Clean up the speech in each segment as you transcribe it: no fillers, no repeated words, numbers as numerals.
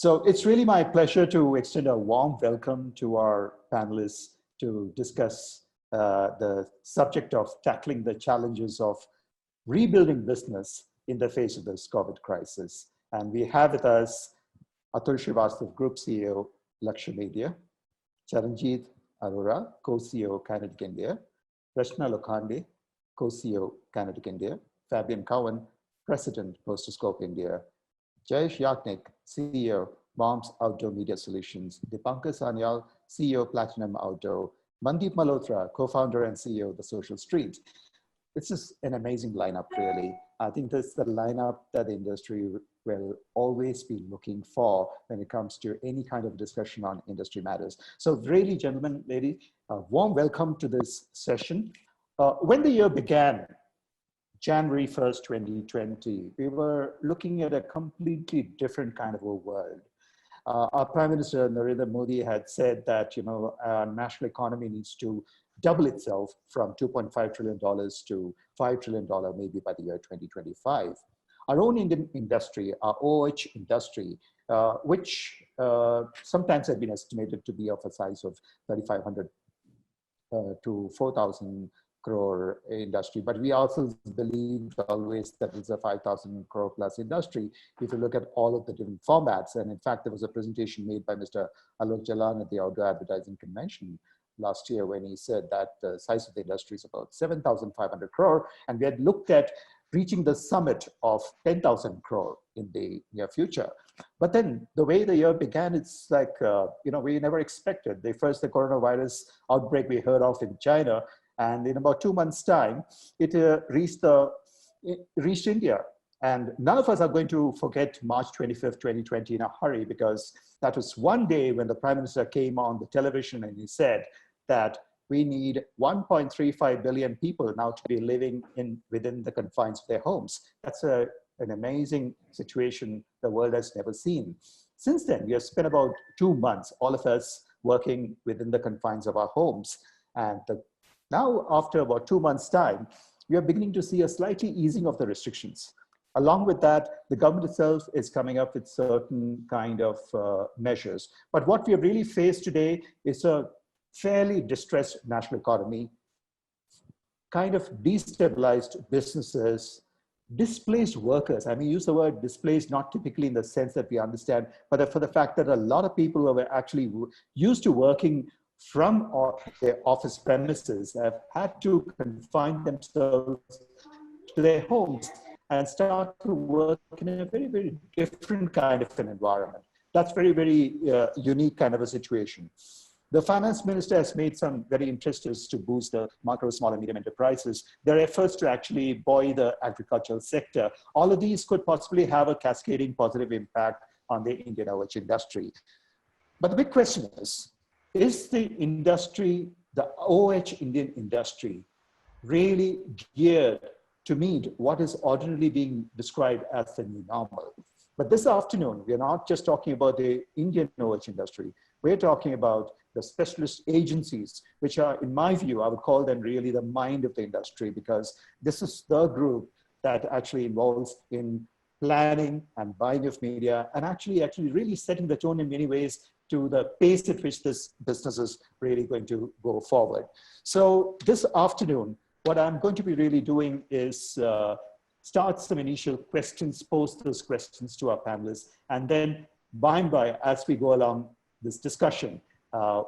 So it's really my pleasure to extend a warm welcome to our panelists to discuss the subject of tackling the challenges of rebuilding business in the face of this COVID crisis. And we have with us Atul Srivastav, Group CEO, Lakshya Media; Charanjit Arora, Co-CEO, Kinetic India; Rachna Lokhande, Co-CEO, Kinetic India; Fabian Cowan, President, Posterscope India; Jayesh Yagnik, CEO, Bombs Outdoor Media Solutions; Dipankar Sanyal, CEO, Platinum Outdoor; Mandeep Malhotra, co-founder and CEO of The Social Street. This is an amazing lineup, really. I think this is the lineup that the industry will always be looking for when it comes to any kind of discussion on industry matters. So really, gentlemen, ladies, a warm welcome to this session. When the year began, January 1st, 2020, we were looking at a completely different kind of a world. Our Prime Minister Narendra Modi had said that our national economy needs to double itself from $2.5 trillion to $5 trillion maybe by the year 2025. Our own Indian industry, our OH industry, which sometimes have been estimated to be of a size of 3,500 to 4,000 crore industry, but we also believed always that it's a 5,000 crore plus industry if you look at all of the different formats. And in fact, there was a presentation made by Mr. Alok Jalan at the Outdoor Advertising Convention last year when he said that the size of the industry is about 7,500 crore, and we had looked at reaching the summit of 10,000 crore in the near future. But then the way the year began, it's like, we never expected. The coronavirus outbreak we heard of in China, and in about 2 months' time, it reached India. And none of us are going to forget March 25th, 2020 in a hurry, because that was one day when the Prime Minister came on the television and he said that we need 1.35 billion people now to be living within the confines of their homes. That's an amazing situation the world has never seen. Since then, we have spent about 2 months, all of us working within the confines of our homes. And now, after about 2 months' time, we are beginning to see a slightly easing of the restrictions. Along with that, the government itself is coming up with certain kind of measures. But what we have really faced today is a fairly distressed national economy, kind of destabilized businesses, displaced workers. I mean, use the word displaced, not typically in the sense that we understand, but for the fact that a lot of people who were actually used to working from their office premises have had to confine themselves to their homes and start to work in a very, very different kind of an environment. That's very, very unique kind of a situation. The finance minister has made some very interesting to boost the micro, small and medium enterprises. There are efforts to actually buoy the agricultural sector. All of these could possibly have a cascading positive impact on the Indian OH industry. But the big question is the industry, the OH Indian industry, really geared to meet what is ordinarily being described as the new normal? But this afternoon, we're not just talking about the Indian OH industry. We're talking about the specialist agencies, which are, in my view, I would call them really the mind of the industry, because this is the group that actually involves in planning and buying of media and actually really setting the tone in many ways to the pace at which this business is really going to go forward. So this afternoon, what I'm going to be really doing is start some initial questions, post those questions to our panelists, and then by and by, as we go along this discussion,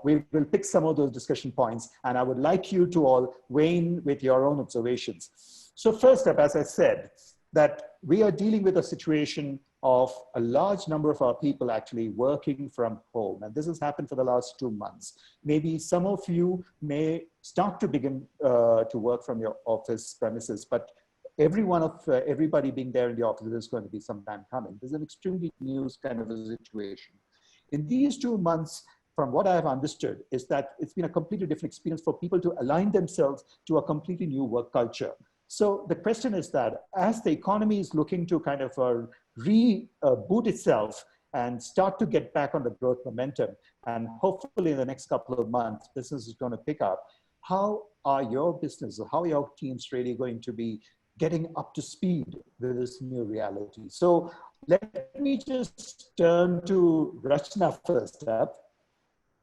we will pick some of those discussion points, and I would like you to all weigh in with your own observations. So first up, as I said, that we are dealing with a situation of a large number of our people actually working from home. And this has happened for the last 2 months. Maybe some of you may start to begin to work from your office premises, but everybody being there in the office is going to be some time coming. This is an extremely new kind of a situation. In these 2 months, from what I have understood, is that it's been a completely different experience for people to align themselves to a completely new work culture. So the question is that as the economy is looking to kind of reboot itself and start to get back on the growth momentum, and hopefully in the next couple of months, business is going to pick up, how are your business, or how are your teams really going to be getting up to speed with this new reality? So let me just turn to Rachna first up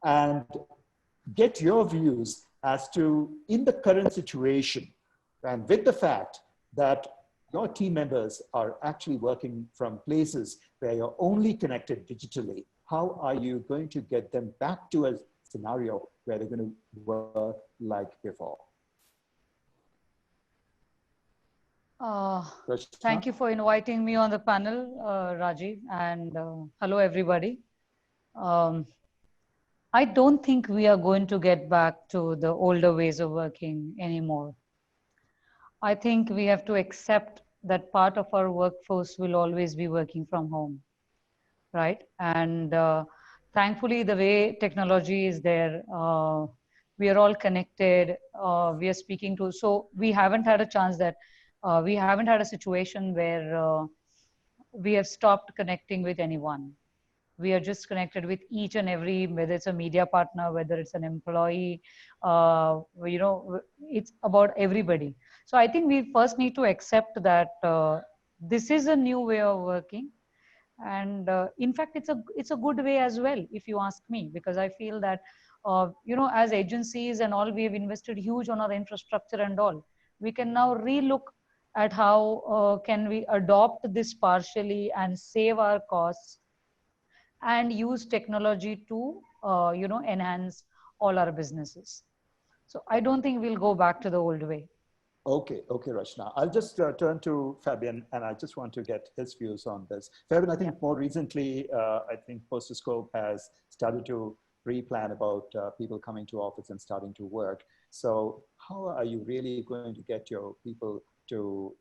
and get your views as to, in the current situation, and with the fact that your team members are actually working from places where you're only connected digitally, how are you going to get them back to a scenario where they're going to work like before? Thank you for inviting me on the panel, Rajiv, and hello, everybody. I don't think we are going to get back to the older ways of working anymore. I think we have to accept that part of our workforce will always be working from home, right? And thankfully, the way technology is there, we are all connected. We are speaking to, so we haven't had a chance that we haven't had a situation where we have stopped connecting with anyone. We are just connected with each and every, whether it's a media partner, whether it's an employee, it's about everybody. So I think we first need to accept that this is a new way of working. And in fact, it's a good way as well, if you ask me, because I feel that as agencies and all, we have invested huge on our infrastructure and all. We can now relook at how can we adopt this partially and save our costs and use technology to enhance all our businesses. So I don't think we'll go back to the old way. Okay, Rachna. I'll just turn to Fabian, and I just want to get his views on this. Fabian, I think more recently, I think Postascope has started to pre-plan about people coming to office and starting to work. So how are you really going to get your people to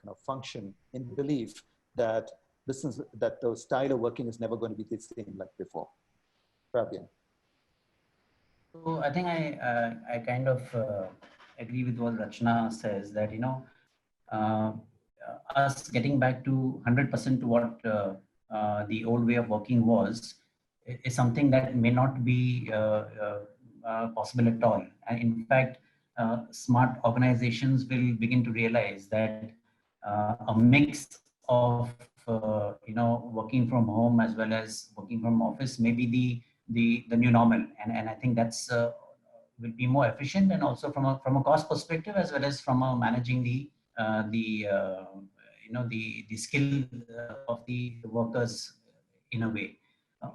kind of function in belief that that the style of working is never going to be the same like before? Fabian. So I think I kind of agree with what Rachna says, that uh, us getting back to 100% to what the old way of working was is something that may not be possible at all. And in fact, smart organizations will begin to realize that a mix of working from home as well as working from office may be the new normal, and I think that's will be more efficient, and also from a cost perspective as well as from a managing the skill of the workers in a way.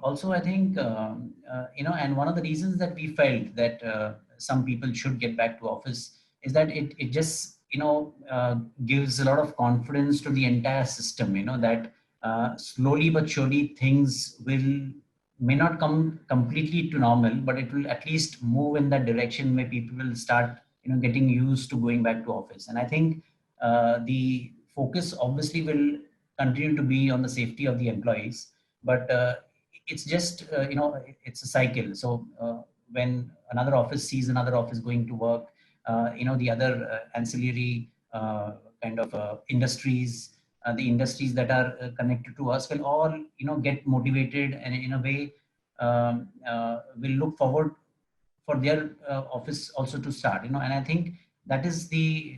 Also, I think and one of the reasons that we felt that some people should get back to office is that it just gives a lot of confidence to the entire system. That slowly but surely things may not come completely to normal, but it will at least move in that direction where people will start getting used to going back to office. And I think the focus obviously will continue to be on the safety of the employees, but it's just it's a cycle. So when another office sees another office going to work, the other ancillary kind of industries, the industries that are connected to us will all get motivated, and in a way will look forward for their office also to start. And I think that is the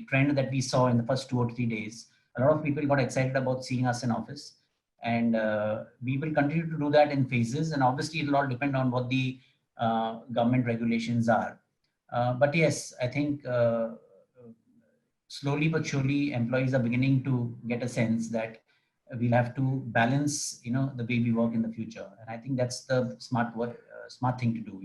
trend that we saw in the first 2 or 3 days. A lot of people got excited about seeing us in office, and we will continue to do that in phases, and obviously it will all depend on what the government regulations are. But yes, I think slowly but surely employees are beginning to get a sense that we'll have to balance the way we work in the future, and I think that's the smart thing to do.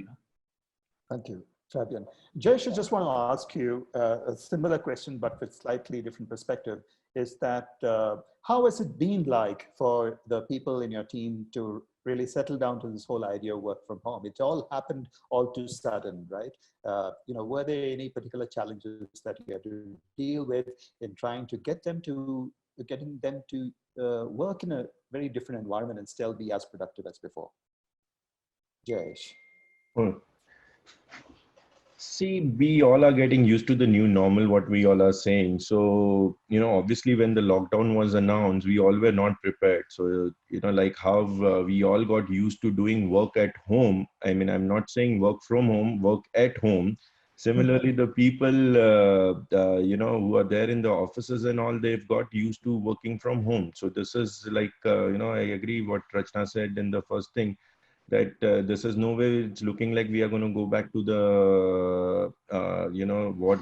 Thank you, Fabian. Jayesh, I just want to ask you a similar question, but with slightly different perspective, is that how has it been like for the people in your team to really settle down to this whole idea of work from home? It all happened all too sudden, right? Were there any particular challenges that you had to deal with in trying to getting them to work in a very different environment and still be as productive as before? Jayesh. Well, see, we all are getting used to the new normal, what we all are saying. So, obviously when the lockdown was announced, we all were not prepared. So, like how we all got used to doing work at home. I mean, I'm not saying work from home, work at home. Similarly, the people, who are there in the offices and all, they've got used to working from home. So this is like, I agree what Rachna said in the first thing, that this is no way it's looking like we are going to go back to the,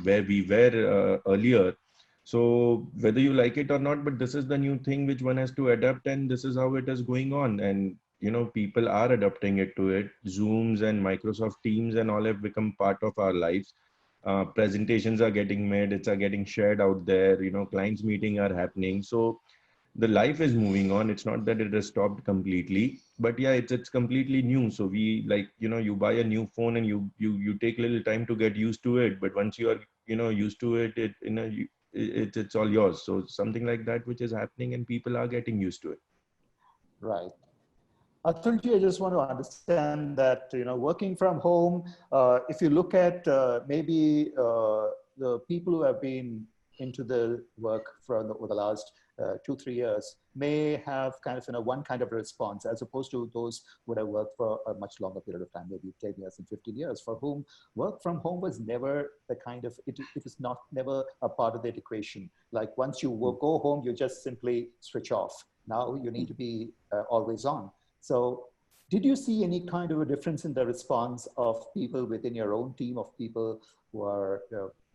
where we were earlier. So whether you like it or not, but this is the new thing which one has to adapt, and this is how it is going on. And people are adapting it to it. Zooms and Microsoft Teams and all have become part of our lives. Presentations are getting made, it's are getting shared out there. Clients meeting are happening. So the life is moving on. It's not that it has stopped completely, but yeah, it's completely new. So we, like, you buy a new phone and you take a little time to get used to it, but once you are used to it, it's all yours. So something like that which is happening, and people are getting used to it. Right. Atulji, I just want to understand that, working from home, if you look at maybe the people who have been into the work over the last 2-3 years may have kind of, one kind of response, as opposed to those who would have worked for a much longer period of time, maybe 10 years and 15 years, for whom work from home was never the kind of, it was not never a part of the equation. Like once you go home, you just simply switch off. Now you need to be always on. So did you see any kind of a difference in the response of people within your own team, of people who are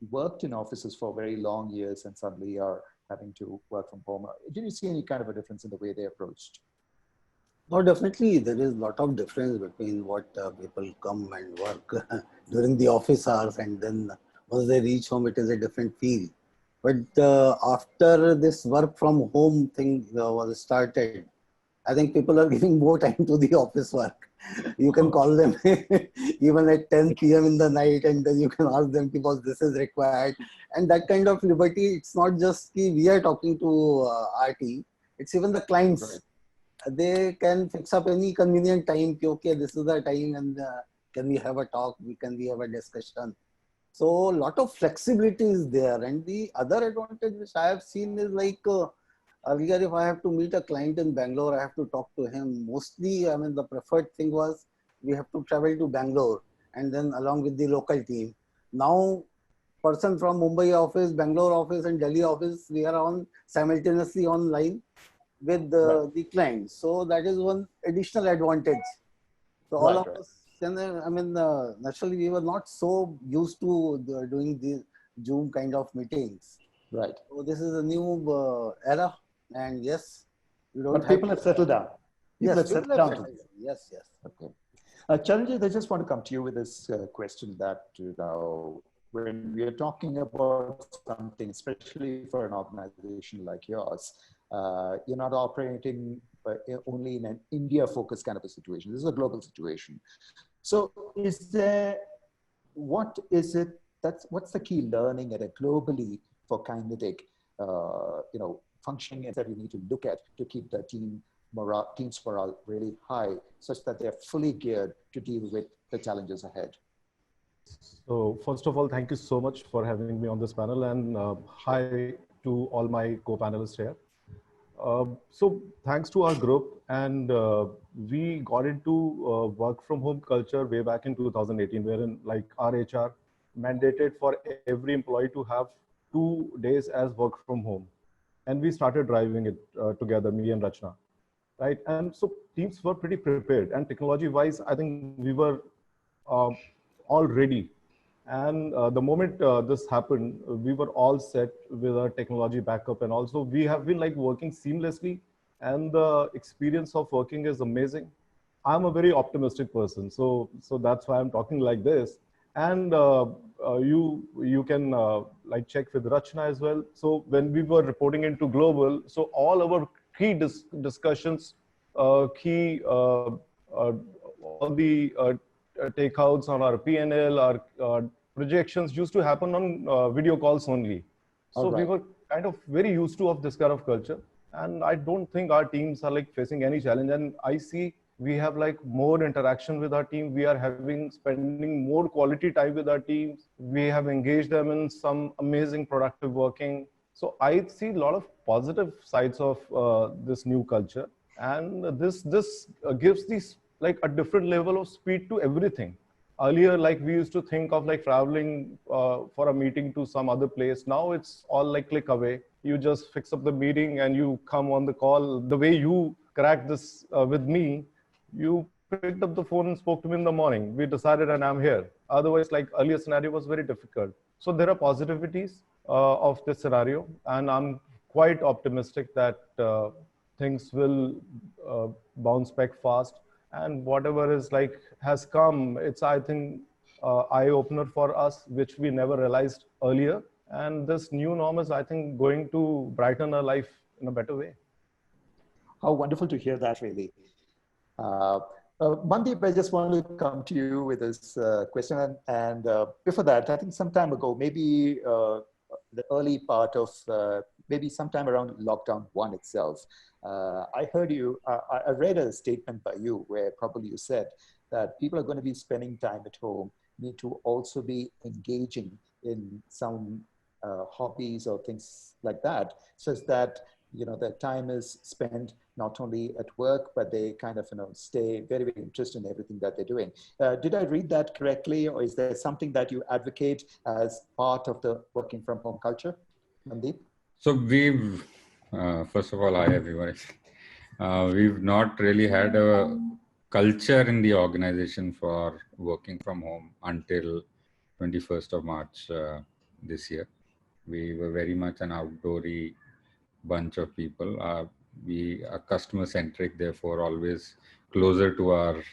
worked in offices for very long years and suddenly are having to work from home? Did you see any kind of a difference in the way they approached? No, definitely there is a lot of difference between what people come and work during the office hours, and then once they reach home, it is a different feel. But after this work from home thing was started, I think people are giving more time to the office work. You can call them even at 10 p.m. in the night, and then you can ask them because this is required. And that kind of liberty, it's not just we are talking to our team, it's even the clients. Right. They can fix up any convenient time. Okay, this is the time, and can we have a talk? Can we have a discussion? So a lot of flexibility is there. And the other advantage which I have seen is like, earlier, if I have to meet a client in Bangalore, I have to talk to him. Mostly, I mean, the preferred thing was we have to travel to Bangalore and then along with the local team. Now, person from Mumbai office, Bangalore office, and Delhi office, we are on simultaneously online with the client. So that is one additional advantage. So all of us, I mean, naturally, we were not so used to doing the Zoom kind of meetings. Right. So this is a new era. And yes, we don't. But people have settled down. People have settled down. Yes, yes. Okay. Charanjit, I just want to come to you with this question that, when we are talking about something, especially for an organization like yours, you're not operating only in an India-focused kind of a situation. This is a global situation. So what's the key learning at a globally for Kinetic, functioning that you need to look at to keep the team's morale really high, such that they're fully geared to deal with the challenges ahead? So first of all, thank you so much for having me on this panel, and hi to all my co-panelists here. So thanks to our group, and we got into work from home culture way back in 2018, wherein like our HR mandated for every employee to have 2 days as work from home. And we started driving it together, me and Rachna, right? And so teams were pretty prepared, and technology-wise, I think we were all ready. And the moment this happened, we were all set with our technology backup, and also we have been like working seamlessly, and the experience of working is amazing. I'm a very optimistic person, so that's why I'm talking like this. And you can like check with Rachna as well. So when we were reporting into global, so all our key discussions, all the takeouts on our P&L, our projections used to happen on video calls only. So we were kind of very used to of this kind of culture, and I don't think our teams are like facing any challenge. And I see we have like more interaction with our team. We are spending more quality time with our teams. We have engaged them in some amazing productive working. So I see a lot of positive sides of this new culture, and this gives these like a different level of speed to everything. Earlier, like we used to think of like traveling for a meeting to some other place. Now it's all like click away. You just fix up the meeting and you come on the call. The way you cracked this with me, you picked up the phone and spoke to me in the morning. We decided and I'm here. Otherwise, like earlier scenario was very difficult. So there are positivities of this scenario, and I'm quite optimistic that things will bounce back fast. And whatever is like has come, it's, I think, eye opener for us, which we never realized earlier. And this new norm is, I think, going to brighten our life in a better way. How wonderful to hear that, really. Mandeep, I just want to come to you with this question. And before that, I think some time ago, maybe the early part of, maybe sometime around lockdown 1 itself, I heard you, I read a statement by you where probably you said that people are going to be spending time at home, need to also be engaging in some hobbies or things like that, so that, you know, their time is spent not only at work, but they kind of, you know, stay very, very interested in everything that they're doing. Did I read that correctly, or is there something that you advocate as part of the working from home culture, Mandeep? So we've, first of all, hi everyone. We've not really had a culture in the organization for working from home until 21st of March this year. We were very much an outdoory bunch of people. We are customer centric, therefore always closer to our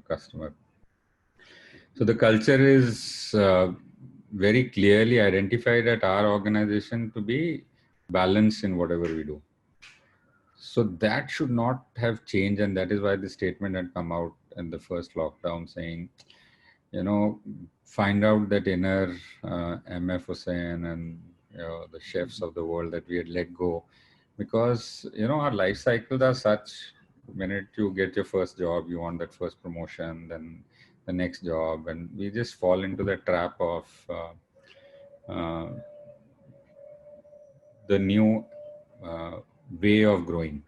customer. So the culture is very clearly identified at our organization to be balanced in whatever we do. So that should not have changed, and that is why the statement had come out in the first lockdown saying, you know, find out that inner MF Hussain and, you know, the chefs of the world that we had let go, because, you know, our life cycles are such. The minute you get your first job, you want that first promotion, then the next job, and we just fall into the trap of the new way of growing.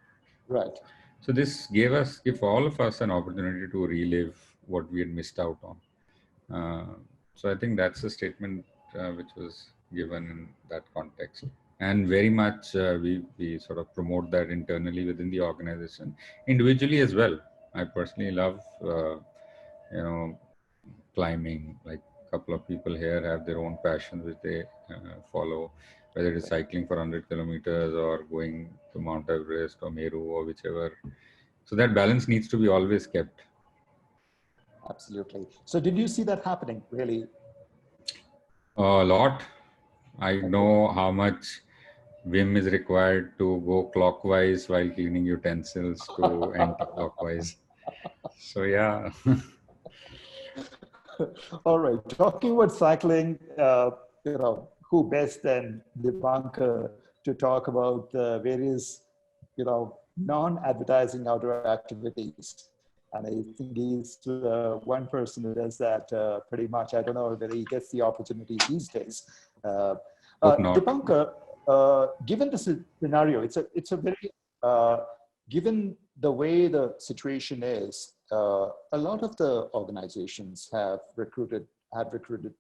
Right. So this gave all of us an opportunity to relive what we had missed out on. So I think that's a statement which was given in that context. And very much we sort of promote that internally within the organization, individually as well. I personally love, you know, climbing. Like a couple of people here have their own passions which they follow, whether it is cycling for 100 kilometers or going to Mount Everest or Meru or whichever. So that balance needs to be always kept. Absolutely. So did you see that happening, really? A lot. I know how much vim is required to go clockwise while cleaning utensils to anti-clockwise. So yeah. All right. Talking about cycling, you know, who best than Dipankar to talk about various, you know, non-advertising outdoor activities. And I think he's one person who does that pretty much. I don't know whether he gets the opportunity these days. Dipankar, given the scenario, it's a very, given the way the situation is, a lot of the organizations had recruited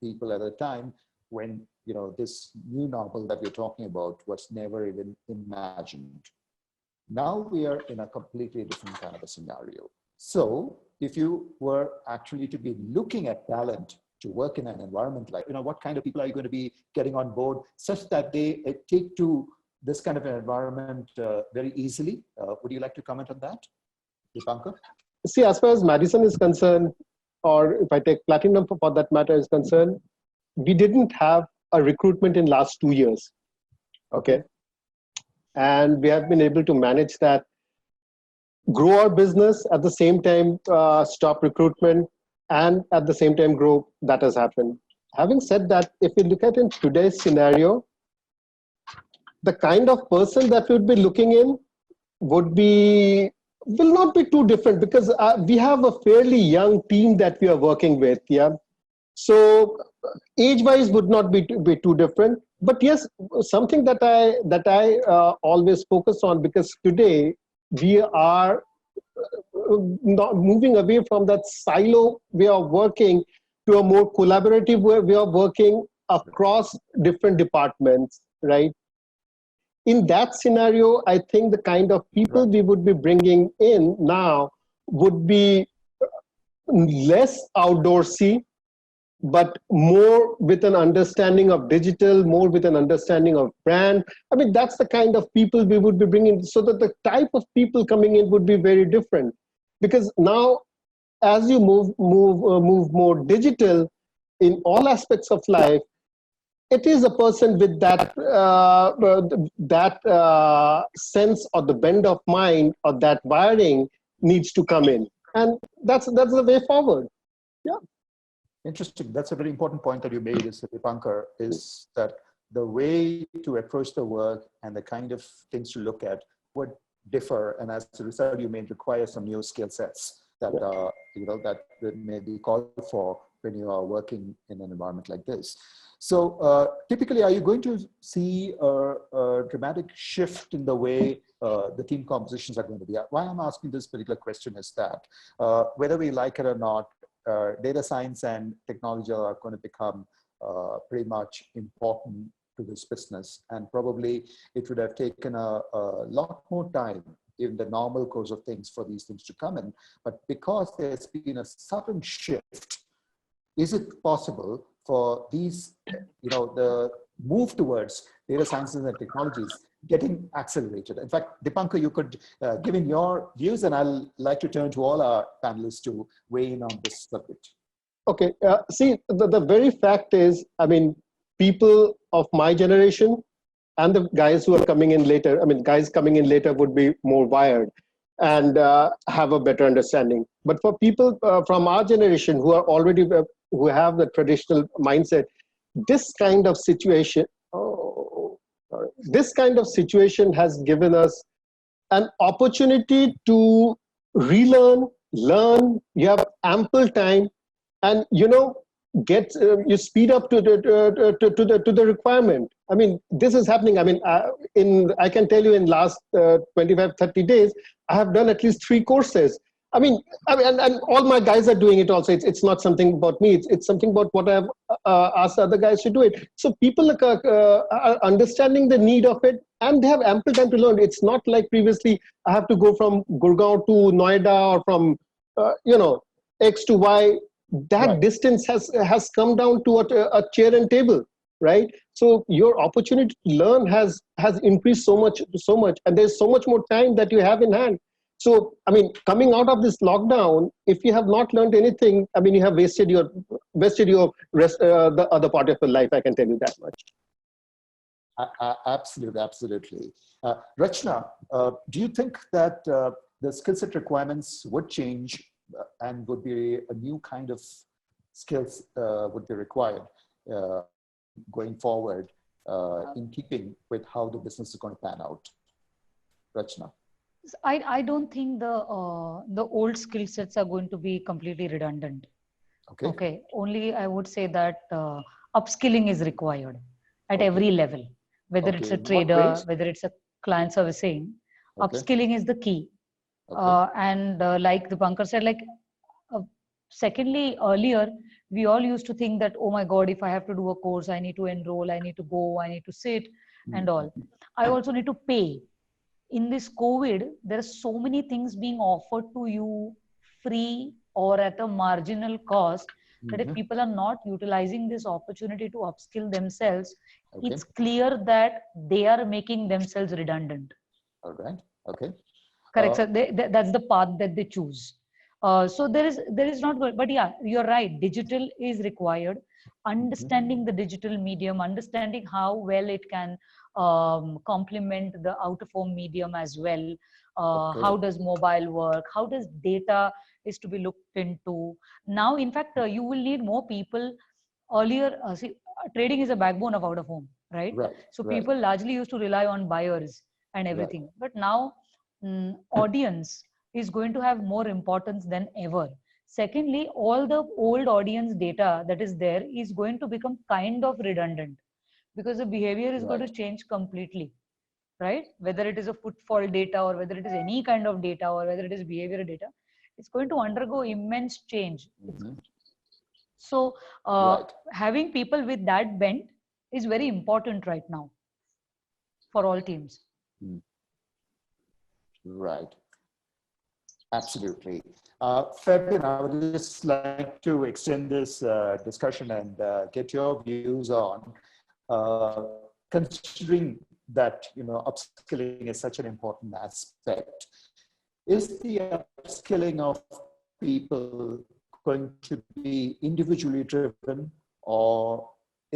people at a time when, you know, this new normal that we're talking about was never even imagined. Now we are in a completely different kind of a scenario. So if you were actually to be looking at talent to work in an environment like, you know, what kind of people are you going to be getting on board such that they take to this kind of an environment very easily? Would you like to comment on that, Dipankar? See, as far as Madison is concerned, or if I take Platinum for that matter is concerned, we didn't have a recruitment in last 2 years. Okay. And we have been able to manage that, grow our business, at the same time stop recruitment, and at the same time grow. That has happened. Having said that, if you look at in today's scenario, the kind of person that we would be looking in will not be too different, because we have a fairly young team that we are working with. Yeah. So age-wise would not be too different. But yes, something that I always focus on, because today we are not moving away from that silo way of working to a more collaborative way of working across different departments, right? In that scenario, I think the kind of people we would be bringing in now would be less outdoorsy, but more with an understanding of digital, more with an understanding of brand. I mean, that's the kind of people we would be bringing, so that the type of people coming in would be very different. Because now, as you move more digital in all aspects of life, it is a person with that sense or the bend of mind or that wiring needs to come in, and that's the way forward. Yeah. Interesting. That's a very important point that you made, is Dipankar, is that the way to approach the work and the kind of things to look at would differ, and as a result, you may require some new skill sets that that may be called for when you are working in an environment like this. So typically, are you going to see a dramatic shift in the way the team compositions are going to be? Why I'm asking this particular question is that whether we like it or not, data science and technology are going to become pretty much important to this business. And probably it would have taken a lot more time in the normal course of things for these things to come in. But because there's been a sudden shift, is it possible for these, the move towards data sciences and technologies getting accelerated? In fact, Dipankar, you could give in your views, and I'll like to turn to all our panelists to weigh in on this subject. Okay, see, the very fact is, I mean, people of my generation and the guys who are coming in later, I mean, guys coming in later would be more wired and have a better understanding. But for people from our generation who are already, who have the traditional mindset, this kind of situation, this kind of situation has given us an opportunity to relearn, learn. You have ample time, and you speed up to the requirement. I mean, this is happening. I mean, I can tell you in last 25-30 days, I have done at least 3 courses. I mean, and all my guys are doing it also. It's not something about me. It's something about what I've asked other guys to do it. So people are understanding the need of it, and they have ample time to learn. It's not like previously I have to go from Gurgaon to Noida or from X to Y. That right. Distance has come down to a chair and table, right? So your opportunity to learn has increased so much, and there's so much more time that you have in hand. So, I mean, coming out of this lockdown, if you have not learned anything, I mean, you have wasted your rest, the other part of your life. I can tell you that much. Absolutely. Rachna, do you think that the skill set requirements would change and would be a new kind of skills would be required going forward in keeping with how the business is going to pan out? Rachna? I don't think the old skill sets are going to be completely redundant. Okay. Only I would say that upskilling is required at every level, whether it's a trader, whether it's a client servicing. Upskilling is the key. And like Dipankar said, secondly, earlier, we all used to think that, oh my God, if I have to do a course, I need to enroll, I need to go, I need to sit and all. I also need to pay. In this COVID, there are so many things being offered to you free or at a marginal cost that if people are not utilizing this opportunity to upskill themselves, it's clear that they are making themselves redundant. All right. Okay. Correct. So that's the path that they choose. So there is not good, but yeah, you're right. Digital is required. Understanding the digital medium, understanding how well it can complement the out of home medium as well. How does mobile work? How does data is to be looked into? Now, in fact, you will need more people. Earlier, trading is a backbone of out of home, right? So people largely used to rely on buyers and everything. But now, audience is going to have more importance than ever. Secondly, all the old audience data that is there is going to become kind of redundant because the behavior is going to change completely, right? Whether it is a footfall data or whether it is any kind of data or whether it is behavioral data, it's going to undergo immense change. Mhm. So Right. having people with that bent is very important right now for all teams. Right. Absolutely. Fabian, I would just like to extend this discussion and get your views on considering that, you know, upskilling is such an important aspect. Is the upskilling of people going to be individually driven, or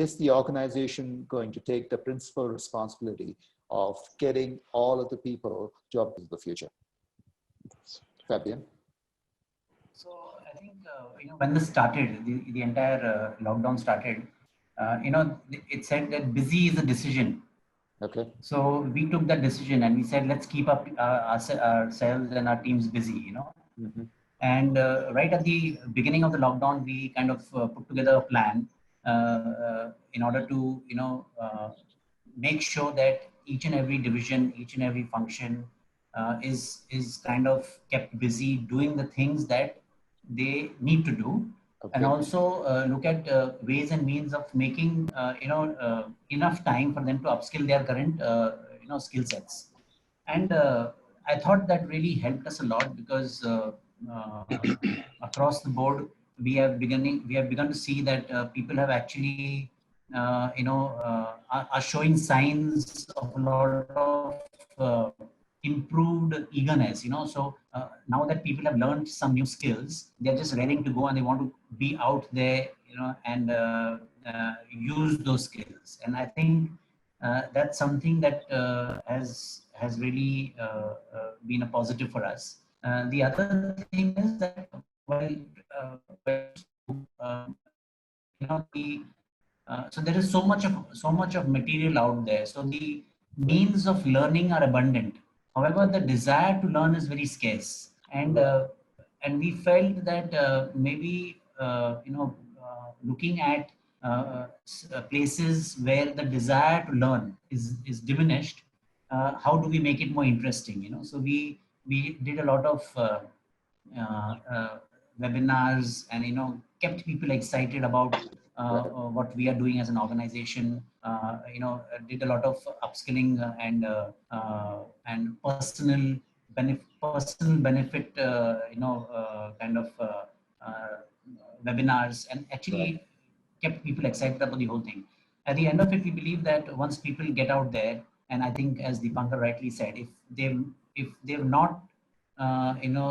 is the organization going to take the principal responsibility of getting all of the people jobs in the future? Fabian? So I think when this started, the entire lockdown started. It said that busy is a decision. Okay. So we took that decision and we said, let's keep up ourselves and our teams busy. Mm-hmm. And right at the beginning of the lockdown, we kind of put together a plan in order to make sure that each and every division, each and every function is kind of kept busy doing the things that they need to do, Okay. and also look at ways and means of making enough time for them to upskill their current skill sets. And I thought that really helped us a lot because uh, across the board we have begun to see that people have actually are showing signs of a lot of improved eagerness, so now that people have learned some new skills, they're just raring to go and they want to be out there, and use those skills. And I think that's something that has really been a positive for us. The other thing is that while uh, so there is so much of material out there. So the means of learning are abundant. However, the desire to learn is very scarce, and we felt that maybe looking at places where the desire to learn is diminished, how do we make it more interesting? So we did a lot of webinars, and kept people excited about what we are doing as an organization. Did a lot of upskilling and personal benefit kind of webinars, and actually kept people excited about the whole thing. At the end of it, we believe that once people get out there, and I think as Deepankar rightly said, if they've not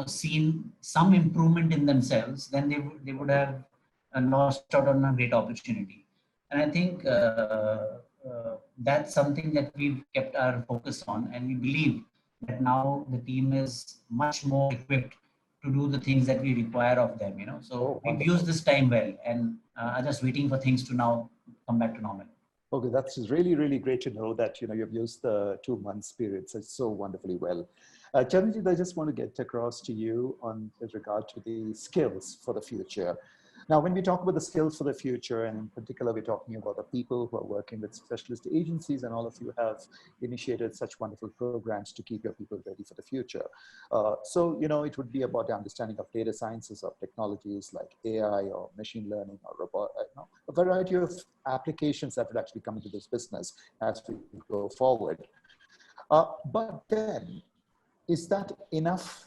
seen some improvement in themselves, then they would have lost out on a great opportunity. And I think that's something that we've kept our focus on, and we believe that now the team is much more equipped to do the things that we require of them. So we've used this time well, and are just waiting for things to now come back to normal. Okay, that's really, really great to know that you've used the 2 months period so wonderfully well. Charanjit, I just want to get across to you with regard to the skills for the future. Now, when we talk about the skills for the future, and in particular, we're talking about the people who are working with specialist agencies, and all of you have initiated such wonderful programs to keep your people ready for the future. So, it would be about the understanding of data sciences, of technologies like AI or machine learning or robot, a variety of applications that would actually come into this business as we go forward. But then, is that enough?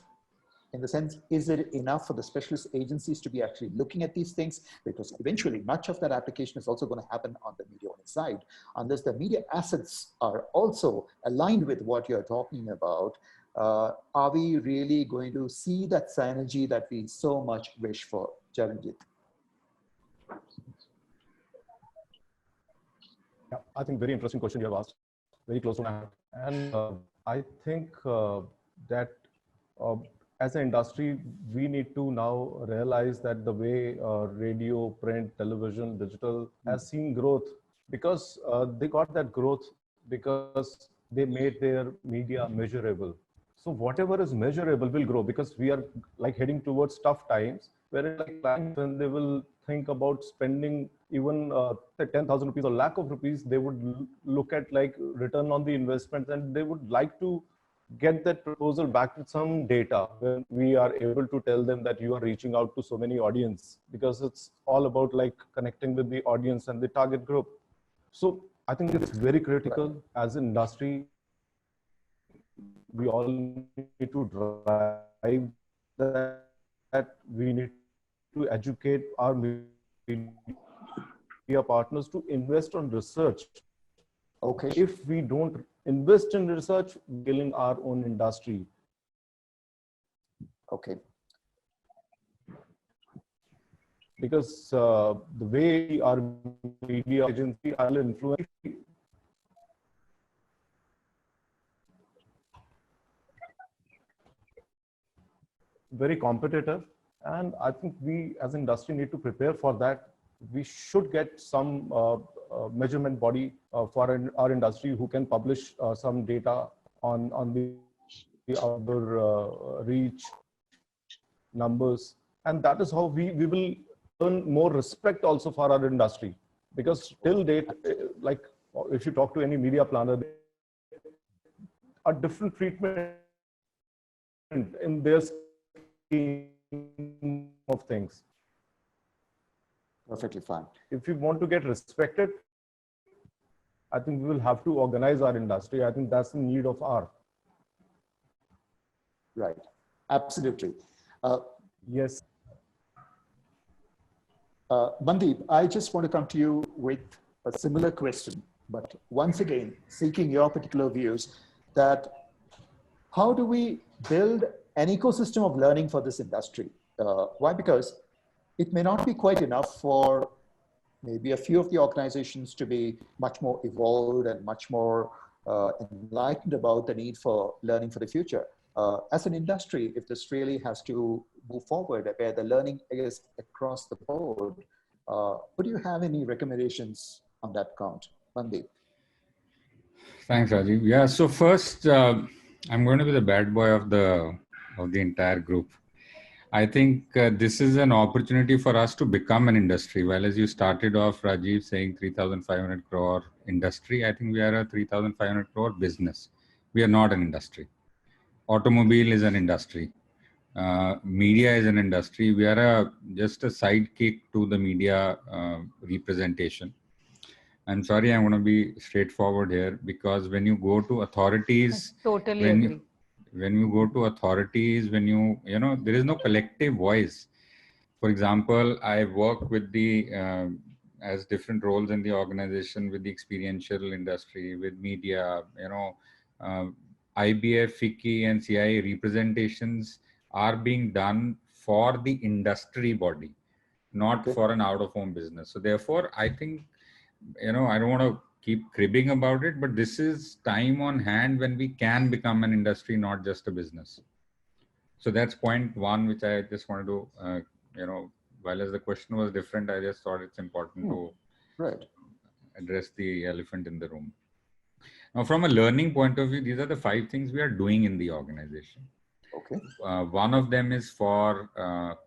In the sense, is it enough for the specialist agencies to be actually looking at these things? Because eventually much of that application is also going to happen on the media owning side. Unless the media assets are also aligned with what you're talking about, are we really going to see that synergy that we so much wish for? Charanjit. Yeah, I think very interesting question you have asked, very close to my heart. And I think that as an industry, we need to now realize that the way radio, print, television, digital has seen growth, because they got that growth because they made their media measurable. So whatever is measurable will grow, because we are like heading towards tough times, where like clients, when they will think about spending even the 10,000 rupees or lakh of rupees, they would look at like return on the investment, and they would like to get that proposal back with some data when we are able to tell them that you are reaching out to so many audience, because it's all about like connecting with the audience and the target group. So I think it's very critical as an industry. We all need to drive that we need to educate our media partners to invest on research. Okay. If we don't invest in research, we're killing our own industry. Okay. Because the way our media agency are influenced, very competitive, and I think we as an industry need to prepare for that. We should get some measurement body for our industry who can publish some data on the outdoor reach numbers, and that is how we will earn more respect also for our industry. Because till date, like if you talk to any media planner, a different treatment in their scheme of things. Perfectly fine. If we want to get respected, I think we will have to organize our industry. I think that's the need of our. Right. Absolutely. Yes. Mandeep, I just want to come to you with a similar question, but once again, seeking your particular views that how do we build an ecosystem of learning for this industry? Why? Because it may not be quite enough for maybe a few of the organizations to be much more evolved and much more enlightened about the need for learning for the future. As an industry, if this really has to move forward, where the learning is across the board, would you have any recommendations on that count, Mandeep? Thanks, Rajiv. Yeah. So first, I'm going to be the bad boy of the entire group. I think this is an opportunity for us to become an industry. Well, as you started off, Rajiv, saying 3,500 crore industry, I think we are a 3,500 crore business. We are not an industry. Automobile is an industry. Media is an industry. We are just a sidekick to the media representation. I'm sorry, I'm going to be straightforward here, because when you go to authorities, Totally agree. when you go to authorities, when you know, there is no collective voice. For example, I work with the, as different roles in the organization, with the experiential industry, with media, you know, IBF, FICCI and CIA representations are being done for the industry body, not for an out-of-home business. So therefore, I think, you know, I don't want to keep cribbing about it, but this is time on hand when we can become an industry, not just a business. So that's point one, which I just wanted to, you know, while as the question was different, I just thought it's important to address the elephant in the room. Now, from a learning point of view, these are the 5 things we are doing in the organization. Okay. One of them is for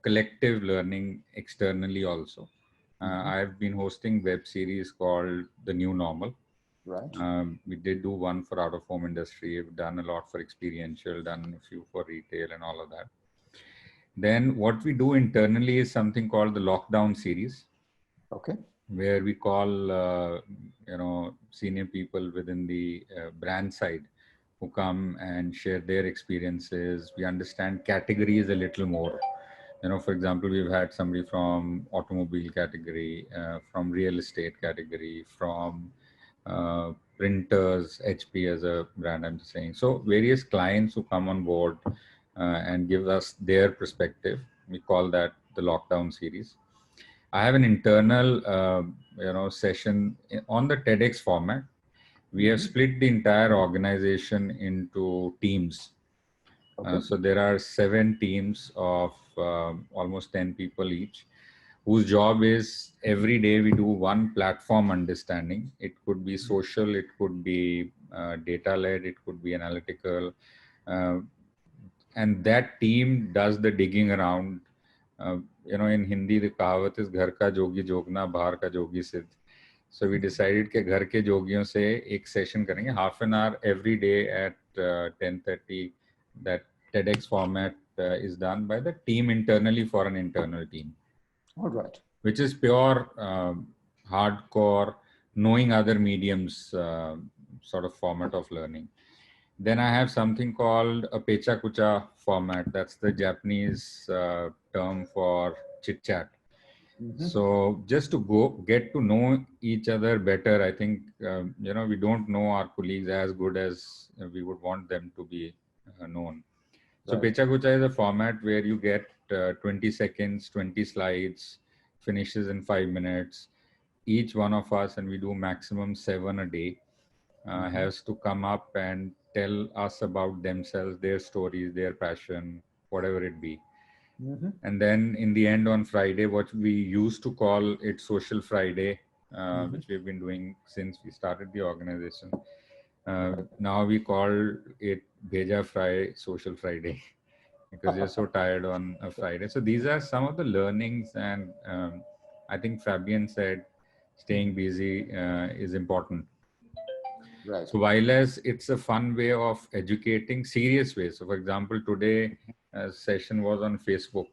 collective learning externally also. I've been hosting web series called The New Normal. Right. We did do one for out-of-home industry. We've done a lot for experiential, done a few for retail and all of that. Then what we do internally is something called the Lockdown series. Okay. Where we call, you know, senior people within the brand side who come and share their experiences. We understand categories a little more. You know, for example, we've had somebody from automobile category, from real estate category, from printers, HP as a brand, I'm just saying. So various clients who come on board and give us their perspective. We call that the Lockdown series. I have an internal, you know, session on the TEDx format. We have split the entire organization into teams. So there are 7 teams of almost 10 people each, whose job is every day we do one platform understanding. It could be social, it could be data-led, it could be analytical. And that team does the digging around in Hindi, the kahavat is ghar ka jogi jogna, bahar ka jogi siddh. So we decided कि घर के जोगियों से एक session करेंगे, half an hour every day at 10:30. That TEDx format is done by the team internally for an internal team. All right. Which is pure hardcore, knowing other mediums sort of format of learning. Then I have something called a pecha kucha format. That's the Japanese term for chit chat. So just to get to know each other better, I think, we don't know our colleagues as good as we would want them to be known. So Right. Pecha Kucha is a format where you get 20 seconds, 20 slides, finishes in 5 minutes. Each one of us, and we do maximum 7 a day, has to come up and tell us about themselves, their stories, their passion, whatever it be. And then in the end on Friday, what we used to call it Social Friday, which we've been doing since we started the organization. Now we call it Bheja Fry Social Friday because you're so tired on a Friday. So these are some of the learnings, and I think Fabian said staying busy is important. Right. So while as it's a fun way of educating, serious way. So for example, today session was on Facebook,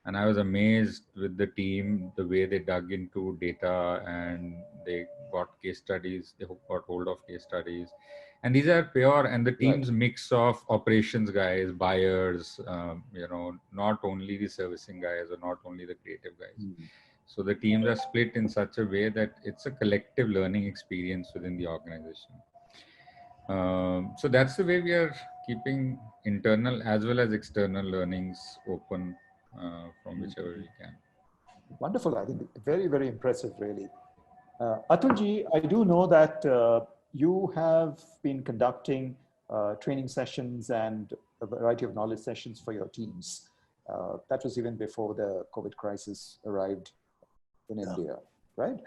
and I was amazed with the team, the way they dug into data and they got case studies, they got hold of case studies. And these are pure, and the team's mix of operations guys, buyers, not only the servicing guys or not only the creative guys. So the teams are split in such a way that it's a collective learning experience within the organization. So that's the way we are keeping internal as well as external learnings open from whichever we can. Wonderful. I think very, very impressive, really. Atulji, I do know that you have been conducting training sessions and a variety of knowledge sessions for your teams. That was even before the COVID crisis arrived in India, right?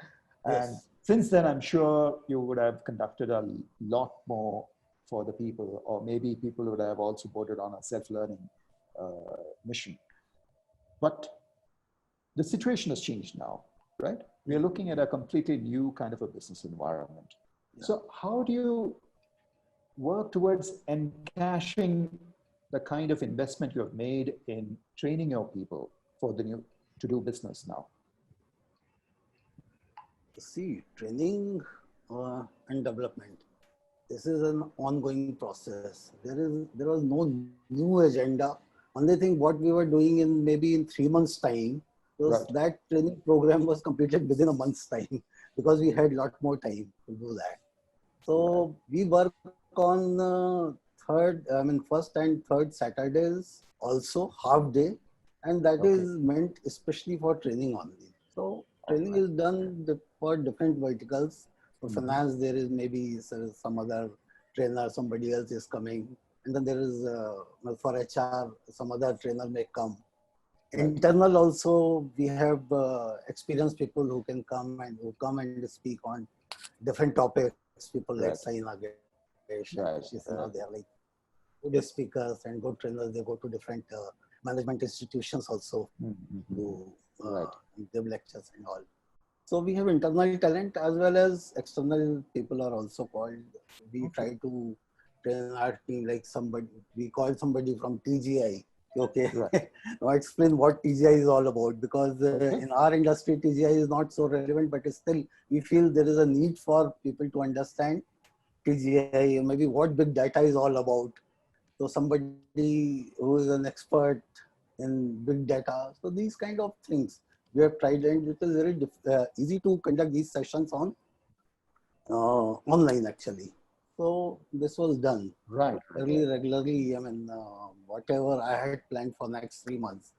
Yes. And since then, I'm sure you would have conducted a lot more for the people, or maybe people would have also boarded on a self-learning mission. But the situation has changed now, right? We are looking at a completely new kind of a business environment. So how do you work towards encashing the kind of investment you have made in training your people for the new to do business now? See, training and development, this is an ongoing process. There was no new agenda. Only thing what we were doing in maybe in 3 months' time was that training program was completed within a month's time because we had a lot more time to do that. So we work on first and third Saturdays, also half day, and that is meant especially for training only. So training is done for different verticals. For finance, there is maybe some other trainer, somebody else is coming. And then there is, for HR, some other trainer may come. Internal also, we have experienced people who can come and speak on different topics. People like Saina Ganesh, they are like good speakers and good trainers. They go to different management institutions also to give lectures and all. So we have internal talent as well as external people are also called. We try to train our team like somebody, we call somebody from TGI. Okay, now explain what TGI is all about, because in our industry, TGI is not so relevant, but still we feel there is a need for people to understand TGI and maybe what big data is all about. So somebody who is an expert in big data. So these kind of things we have tried, and it is very easy to conduct these sessions on online actually. So this was done regularly. I mean, whatever I had planned for next 3 months,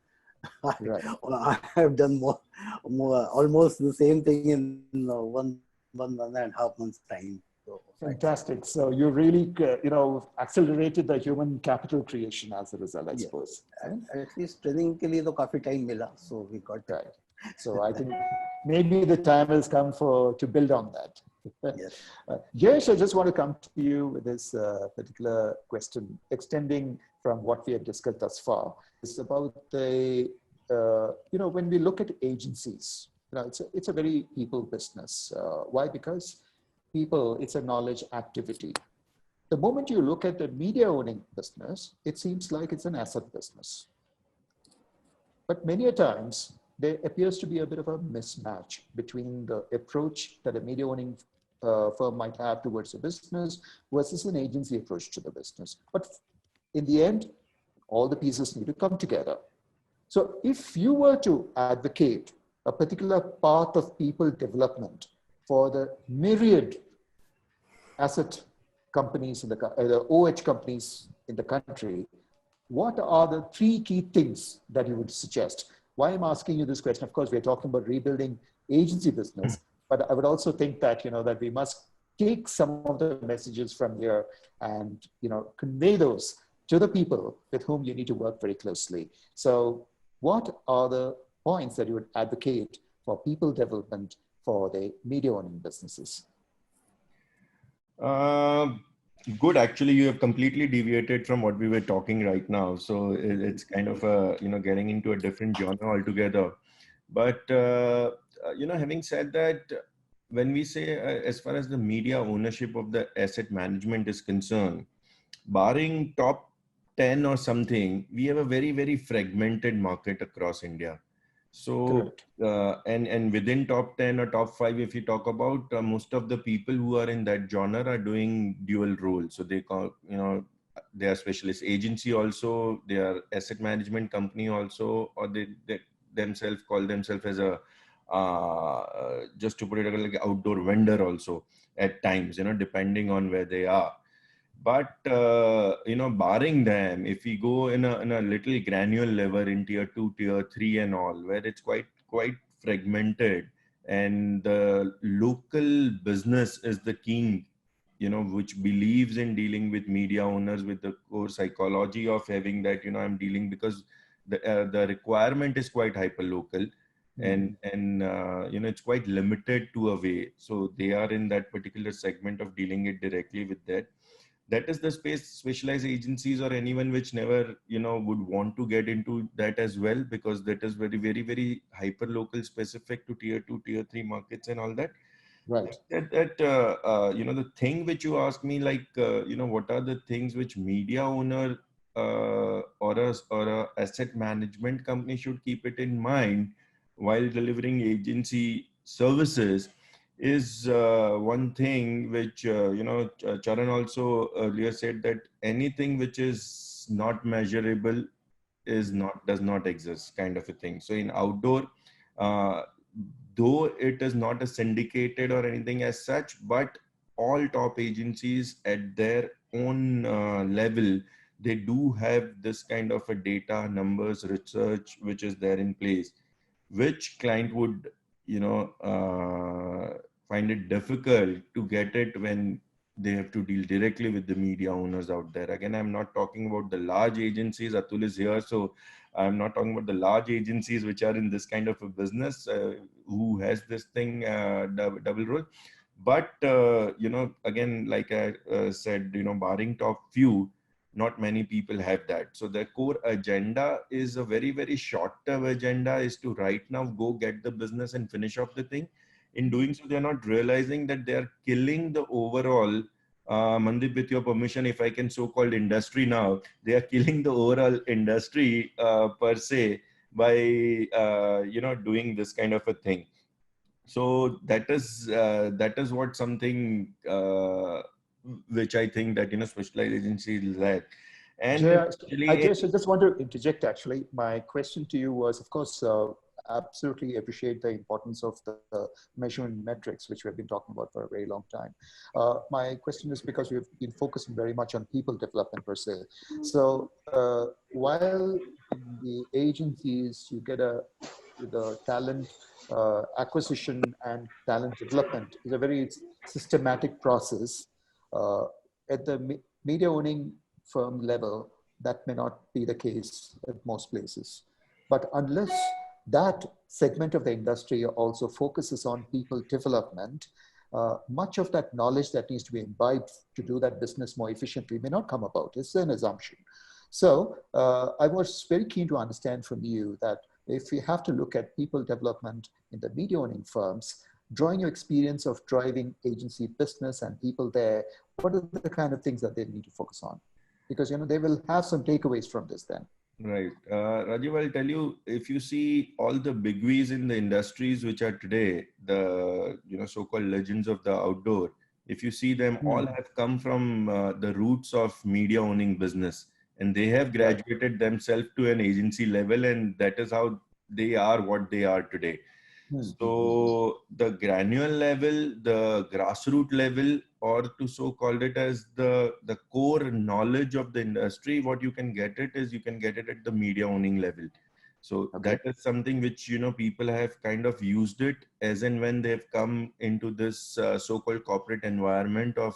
I have done more, almost the same thing in one and a half months time. So, fantastic. So you really, accelerated the human capital creation as a result, I suppose. At least training ke liye to kafi time mila, so we got that. So I think maybe the time has come to build on that. Yes. Yash, I just want to come to you with this particular question, extending from what we have discussed thus far. It's about the when we look at agencies, it's a very people business. Why? Because people, it's a knowledge activity. The moment you look at the media owning business, it seems like it's an asset business. But many a times, there appears to be a bit of a mismatch between the approach that a media owning firm might have towards a business versus an agency approach to the business. But in the end, all the pieces need to come together. So if you were to advocate a particular path of people development for the myriad asset companies the OH companies in the country, what are the 3 key things that you would suggest? Why I'm asking you this question, of course, we're talking about rebuilding agency business, but I would also think that, that we must take some of the messages from here and, convey those to the people with whom you need to work very closely. So what are the points that you would advocate for people development for the media owning businesses? Good. Actually, you have completely deviated from what we were talking right now. So it's kind of getting into a different genre altogether. But having said that, when we say as far as the media ownership of the asset management is concerned, barring top 10 or something, we have a very, very fragmented market across India. So, and within top 10 or top 5, if you talk about most of the people who are in that genre are doing dual roles. So they call, they are specialist agency also, they are asset management company also, or they themselves call themselves as a, just to put it like outdoor vendor also at times, depending on where they are. But, barring them, if we go in a little granular level in tier 2, tier 3 and all, where it's quite fragmented and the local business is the king, which believes in dealing with media owners with the core psychology of having that, I'm dealing because the requirement is quite hyper local. And it's quite limited to a way. So they are in that particular segment of dealing it directly with that. That is the space specialized agencies or anyone which never, would want to get into that as well, because that is very, very, very hyper local specific to tier 2, tier 3 markets and all that. Right. The thing which you asked me, like, what are the things which media owner or a asset management company should keep it in mind while delivering agency services is one thing which, Charan also earlier said that anything which is not measurable does not exist, kind of a thing. So in outdoor, though it is not a syndicated or anything as such, but all top agencies at their own level, they do have this kind of a data, numbers, research, which is there in place, which client would, find it difficult to get it when they have to deal directly with the media owners out there. Again, I'm not talking about the large agencies. Atul is here, so I'm not talking about the large agencies which are in this kind of a business who has this thing double role. But again, like I said, barring top few, not many people have that. So the core agenda is a very, very short-term agenda, is to right now go get the business and finish off the thing. In doing so, they're not realizing that they're killing the overall, Mandip, with your permission, if I can so-called industry now, they are killing the overall industry per se by, doing this kind of a thing. So that is what something which I think that, specialized agencies lack. And I just want to interject, actually. My question to you was, of course, absolutely appreciate the importance of the measurement metrics, which we have been talking about for a very long time. My question is because we've been focusing very much on people development per se. So while in the agencies, you get the talent acquisition and talent development is a very systematic process. At the media owning firm level, that may not be the case at most places. But unless that segment of the industry also focuses on people development, much of that knowledge that needs to be imbibed to do that business more efficiently may not come about. It's an assumption. So I was very keen to understand from you that, if we have to look at people development in the media owning firms, drawing your experience of driving agency business and people there, what are the kind of things that they need to focus on? Because they will have some takeaways from this then. Right. Rajiv, I'll tell you, if you see all the bigwigs in the industries which are today, the so-called legends of the outdoor, if you see them, all have come from the roots of media owning business, and they have graduated themselves to an agency level, and that is how they are what they are today. So the granular level, the grassroots level, or to so call it as the core knowledge of the industry, what you can get it is you can get it at the media owning level. So that is something which, people have kind of used it as and when they've come into this so-called corporate environment of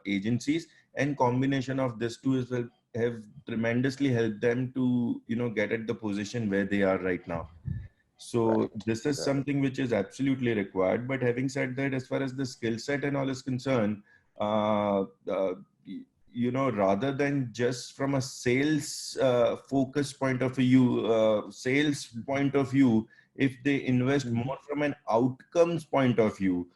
agencies, and combination of this two as well have tremendously helped them to, get at the position where they are right now. So this is something which is absolutely required. But having said that, as far as the skill set and all is concerned, rather than just from a sales focus point of view, if they invest more from an outcomes point of view,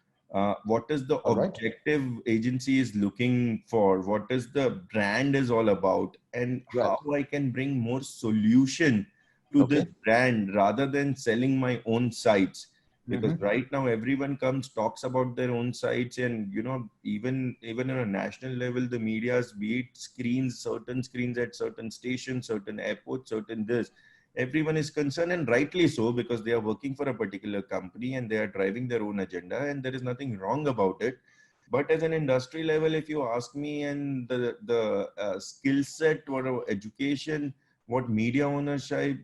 what is the objective agency is looking for, what is the brand is all about, and how I can bring more solution to this brand rather than selling my own sites. Because right now everyone talks about their own sites, and even on a national level, the media's, be it certain screens at certain stations, certain airports, certain this, everyone is concerned, and rightly so, because they are working for a particular company and they are driving their own agenda, and there is nothing wrong about it. But as an industry level, if you ask me, and the skill set or education, what media ownership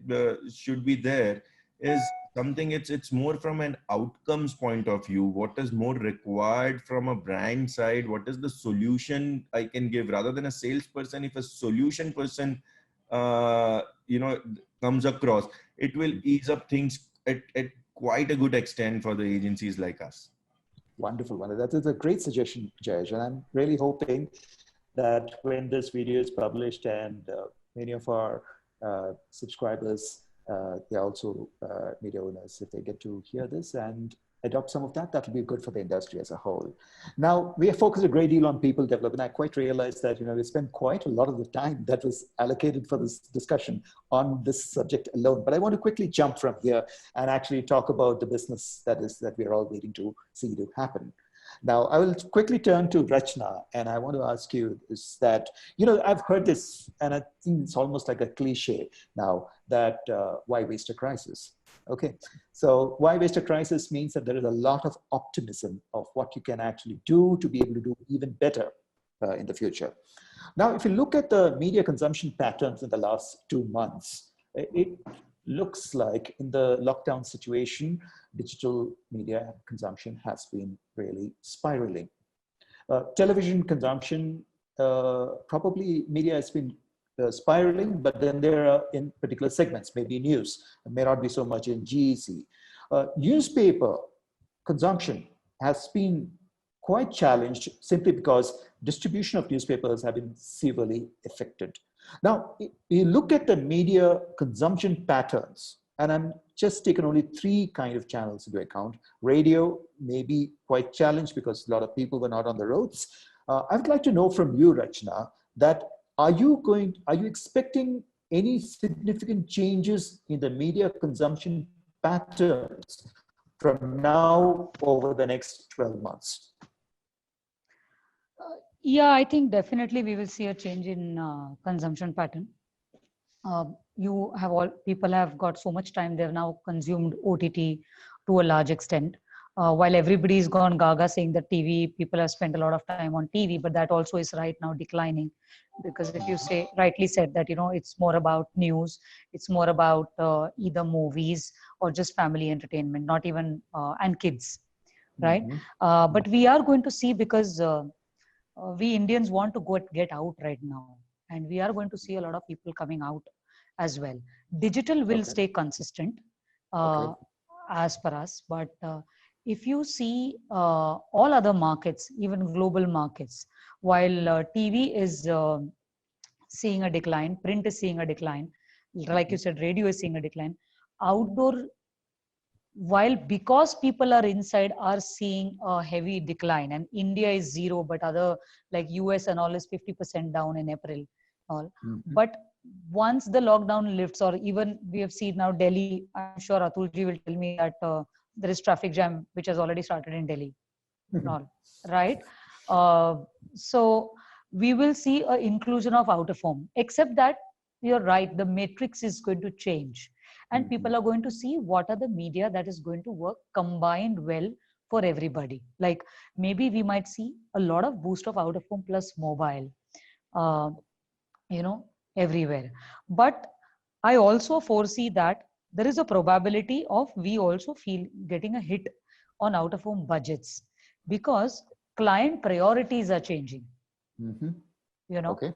should be there is something, it's more from an outcomes point of view. What is more required from a brand side? What is the solution I can give, rather than a salesperson? If a solution person, comes across, it will ease up things at quite a good extent for the agencies like us. Wonderful. That is a great suggestion, Jayesh. And I'm really hoping that when this video is published and many of our subscribers, they're also media owners, if they get to hear this and adopt some of that, that will be good for the industry as a whole. Now, we have focused a great deal on people development. I quite realized that, we spent quite a lot of the time that was allocated for this discussion on this subject alone. But I want to quickly jump from here and actually talk about the business that we're all waiting to see to happen. Now, I will quickly turn to Rachna, and I want to ask you is that, I've heard this, and I think it's almost like a cliche now, that why waste a crisis? Okay, so why waste a crisis means that there is a lot of optimism of what you can actually do to be able to do even better in the future. Now, if you look at the media consumption patterns in the last 2 months, it looks like in the lockdown situation, digital media consumption has been really spiraling. Television consumption, probably media has been spiraling, but then there are in particular segments, maybe news, may not be so much in GEC. Newspaper consumption has been quite challenged simply because distribution of newspapers have been severely affected. Now, you look at the media consumption patterns, and I'm just taking only 3 kind of channels into account. Radio may be quite challenged because a lot of people were not on the roads. I would like to know from you, Rachna, that are you expecting any significant changes in the media consumption patterns from now over the next 12 months? Yeah, I think definitely we will see a change in consumption pattern. People have got so much time, they've now consumed OTT to a large extent. While everybody's gone gaga saying that TV, people have spent a lot of time on TV, but that also is right now declining. Because if you rightly said that, it's more about news, it's more about either movies or just family entertainment, not even, and kids, right? But we are going to see, because we Indians want to get out right now. And we are going to see a lot of people coming out as well. Digital will stay consistent as per us, but if you see all other markets, even global markets, while TV is seeing a decline, print is seeing a decline, like you said, radio is seeing a decline, outdoor, while because people are inside, are seeing a heavy decline, and India is 0, but other like US and all is 50% down in April, all. But once the lockdown lifts, or even we have seen now Delhi, I'm sure Atulji will tell me that there is traffic jam which has already started in Delhi, all, right? So we will see an inclusion of out of home, except that you're right, the matrix is going to change, and people are going to see what are the media that is going to work combined well for everybody. Like maybe we might see a lot of boost of out of home plus mobile, you know, everywhere. But I also foresee that there is a probability of we also feel getting a hit on out of home budgets, because client priorities are changing. You know, Okay.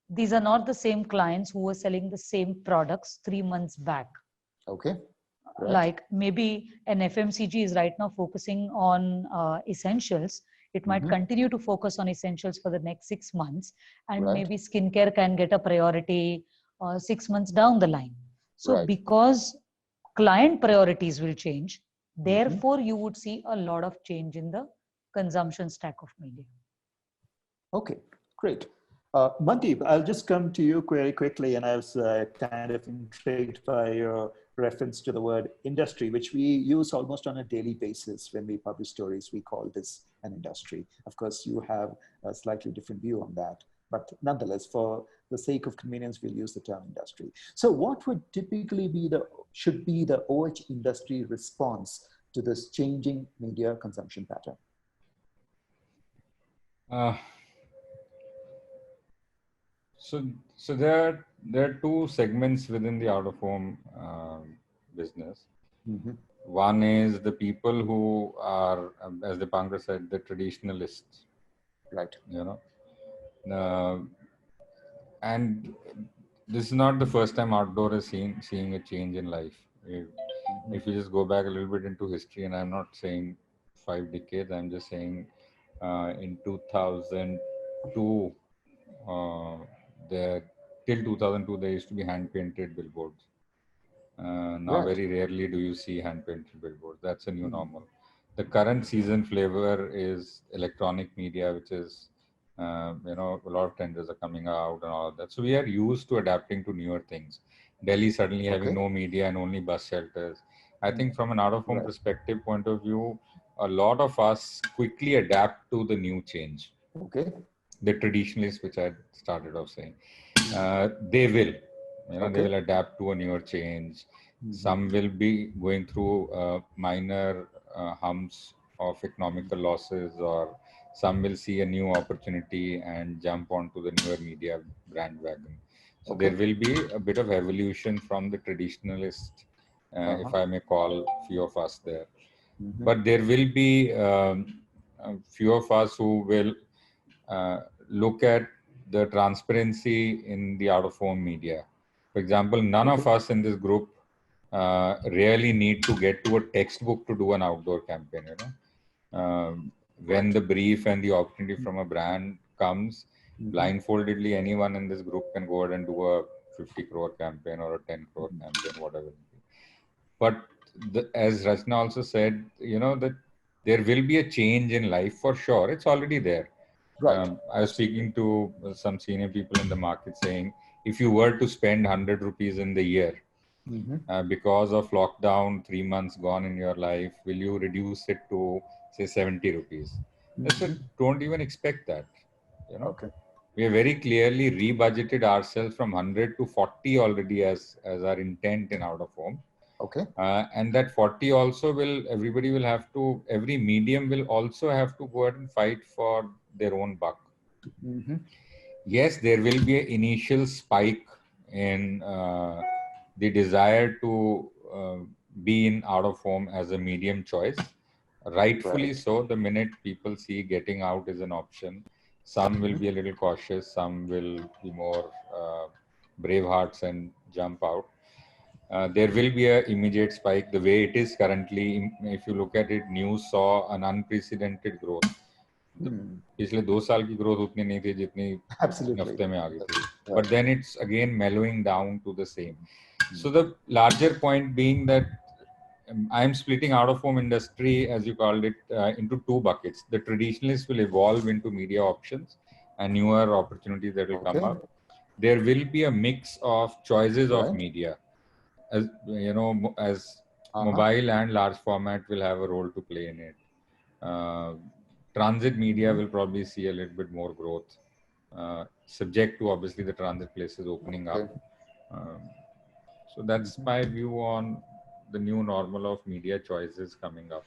these are not the same clients who were selling the same products 3 months back. Okay. Right. Like maybe an FMCG is right now focusing on essentials. It might continue to focus on essentials for the next 6 months, and Right. maybe skincare can get a priority 6 months down the line. So Right. because client priorities will change, therefore you would see a lot of change in the consumption stack of media. Okay, great. Mandeep, I'll just come to you very quickly, and I was kind of intrigued by your reference to the word industry, which we use almost on a daily basis when we publish stories. We call this an industry. Of course, you have a slightly different view on that, but nonetheless, for the sake of convenience, we'll use the term industry. So what would typically should be the OH industry response to this changing media consumption pattern? So there are two segments within the out of home business. One is the people who are, as Dipankar said, the traditionalists. Right. You know, and this is not the first time outdoor is seeing a change in life. If you just go back a little bit into history, and I'm not saying 5 decades, I'm just saying in 2002, till 2002, there used to be hand-painted billboards. Now, very rarely do you see hand-painted billboards. That's a new normal. The current season flavor is electronic media, which is, a lot of tenders are coming out and all of that. So we are used to adapting to newer things. Delhi suddenly having no media and only bus shelters. I think from an out-of-home perspective point of view, a lot of us quickly adapt to the new change. Okay. The traditionalists, which I started off saying, they will, they will adapt to a newer change. Some will be going through minor humps of economical losses, or some will see a new opportunity and jump onto the newer media bandwagon. So there will be a bit of evolution from the traditionalist, if I may call few of us there. But there will be a few of us who will look at the transparency in the out-of-home media. For example, none of us in this group really need to get to a textbook to do an outdoor campaign. When the brief and the opportunity from a brand comes, blindfoldedly anyone in this group can go ahead and do a 50 crore campaign or a 10 crore campaign, whatever it be. But as Rachna also said, that there will be a change in life for sure. It's already there. Right. I was speaking to some senior people in the market saying, if you were to spend 100 rupees in the year, because of lockdown, 3 months gone in your life, will you reduce it to say 70 rupees? I said, don't even expect that. We have very clearly rebudgeted ourselves from 100 to 40 already as our intent in out of home. And that 40 also everybody will have to, every medium will also have to go ahead and fight for their own buck. Yes, there will be an initial spike in the desire to be in out of home as a medium choice. Rightfully so, the minute people see getting out is an option. Some will be a little cautious, some will be more brave hearts and jump out. There will be an immediate spike. The way it is currently, if you look at it, news saw an unprecedented growth. पिछले 2 साल की growth उतनी नहीं थी जितनी हफ्ते में आ गई थी. But then it's again mellowing down to the same. So the larger point being that I am splitting out of home industry, as you called it, into two buckets. The traditionalists will evolve into media options and newer opportunities that will come up. There will be a mix of choices of media, as you know, as mobile and large format will have a role to play in it. Transit media will probably see a little bit more growth, subject to obviously the transit places opening up. So that's my view on the new normal of media choices coming up.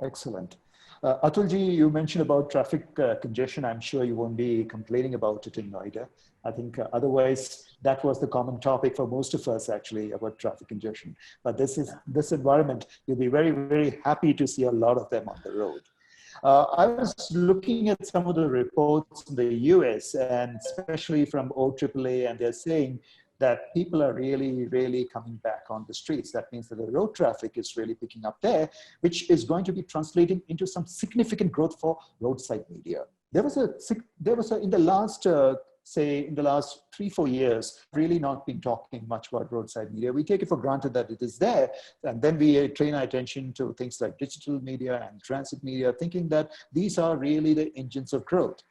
Excellent. Atulji, you mentioned about traffic congestion. I'm sure you won't be complaining about it in Noida. I think otherwise that was the common topic for most of us actually about traffic congestion. But this environment, you'll be very, very happy to see a lot of them on the road. I was looking at some of the reports in the US and especially from OAAA, and they're saying that people are really, really coming back on the streets. That means that the road traffic is really picking up there, which is going to be translating into some significant growth for roadside media. There was a in the last, say in the last 3-4 years, really not been talking much about roadside media. We take it for granted that it is there. And then we train our attention to things like digital media and transit media, thinking that these are really the engines of growth.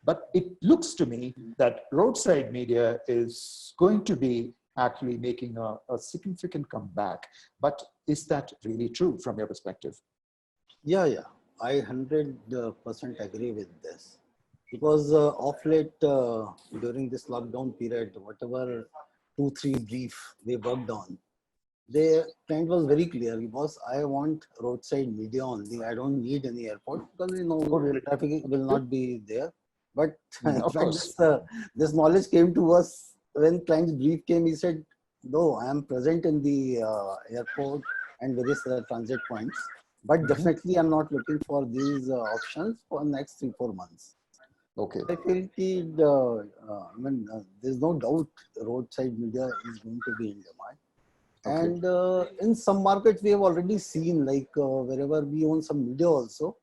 But it looks to me that roadside media is going to be actually making a significant comeback. But is that really true from your perspective? Yeah. I 100% agree with this. Because of late, during this lockdown period, whatever 2-3 brief we worked on, the client was very clear. It was, I want roadside media only. I don't need any airport because traffic will not be there. But in fact, this knowledge came to us when client's brief came. He said, no, I am present in the airport and various transit points, but definitely I'm not looking for these options for the next 3-4 months. Okay. I feel there's no doubt roadside media is going to be in demand. Okay. And in some markets, we have already seen, like wherever we own some media also.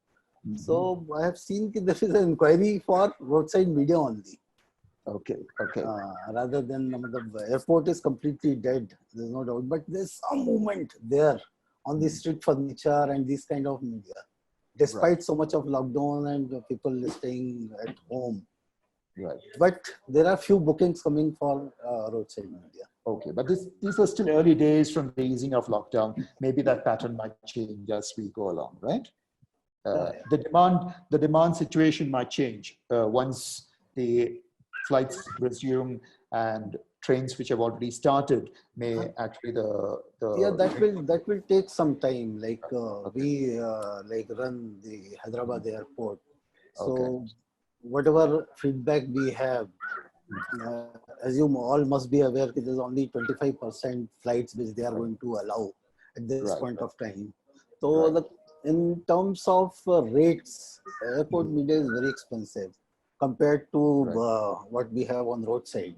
So I have seen that there is an inquiry for roadside media only. Okay. Rather than the airport is completely dead, there's no doubt. But there's some movement there on the street furniture and this kind of media. Despite so much of lockdown and people staying at home. Right. But there are few bookings coming for roadside media. Okay, but these are still early days from the easing of lockdown. Maybe that pattern might change as we go along, right? The demand situation might change once the flights resume and trains which have already started may actually that will take some time. Like we run the Hyderabad airport, so whatever feedback we have, as you all must be aware, there's only 25% flights which they are going to allow at this point of time. So in terms of rates, airport media is very expensive compared to what we have on roadside.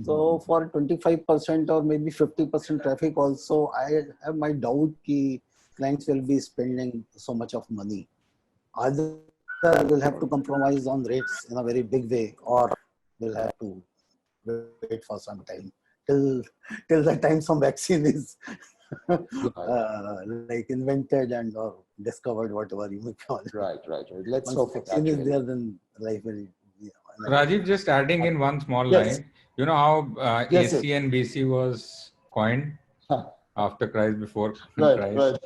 So for 25% or maybe 50% traffic also, I have my doubt that clients will be spending so much of money. Either will have to compromise on rates in a very big way, or will have to wait for some time till the time some vaccine is invented and or discovered, whatever you may call it. Right. Let's hope vaccine is there, then life will. Rajiv, just adding in one small line. You know how AC and BC was coined after Christ, before Christ.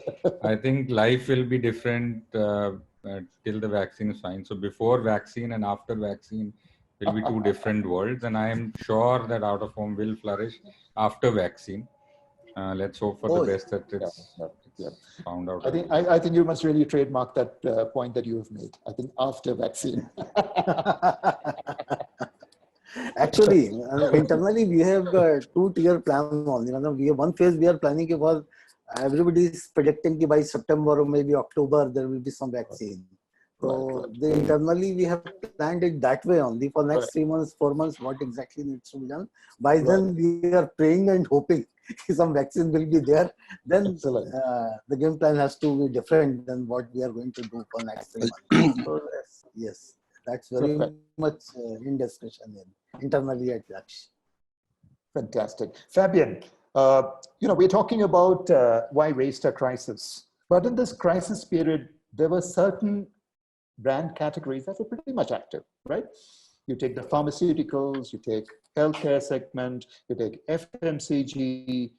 I think life will be different till the vaccine is fine. So before vaccine and after vaccine will be two different worlds. And I am sure that out of home will flourish after vaccine. Let's hope for the best that it's found out. I think you must really trademark that point that you've made. I think after vaccine. Actually, internally we have a 2-tier plan only. We have one phase we are planning about. Everybody is predicting that by September or maybe October there will be some vaccine. So internally we have planned it that way only for next 3 months, 4 months. What exactly needs to be done? By then we are praying and hoping some vaccine will be there. Then the game plan has to be different than what we are going to do for next 3 months. So yes, that's very much in discussion internally at Laksh. Fantastic. Fabian, We're talking about why waste a crisis. But in this crisis period, there were certain brand categories that were pretty much active, right? You take the pharmaceuticals, you take healthcare segment, you take FMCG,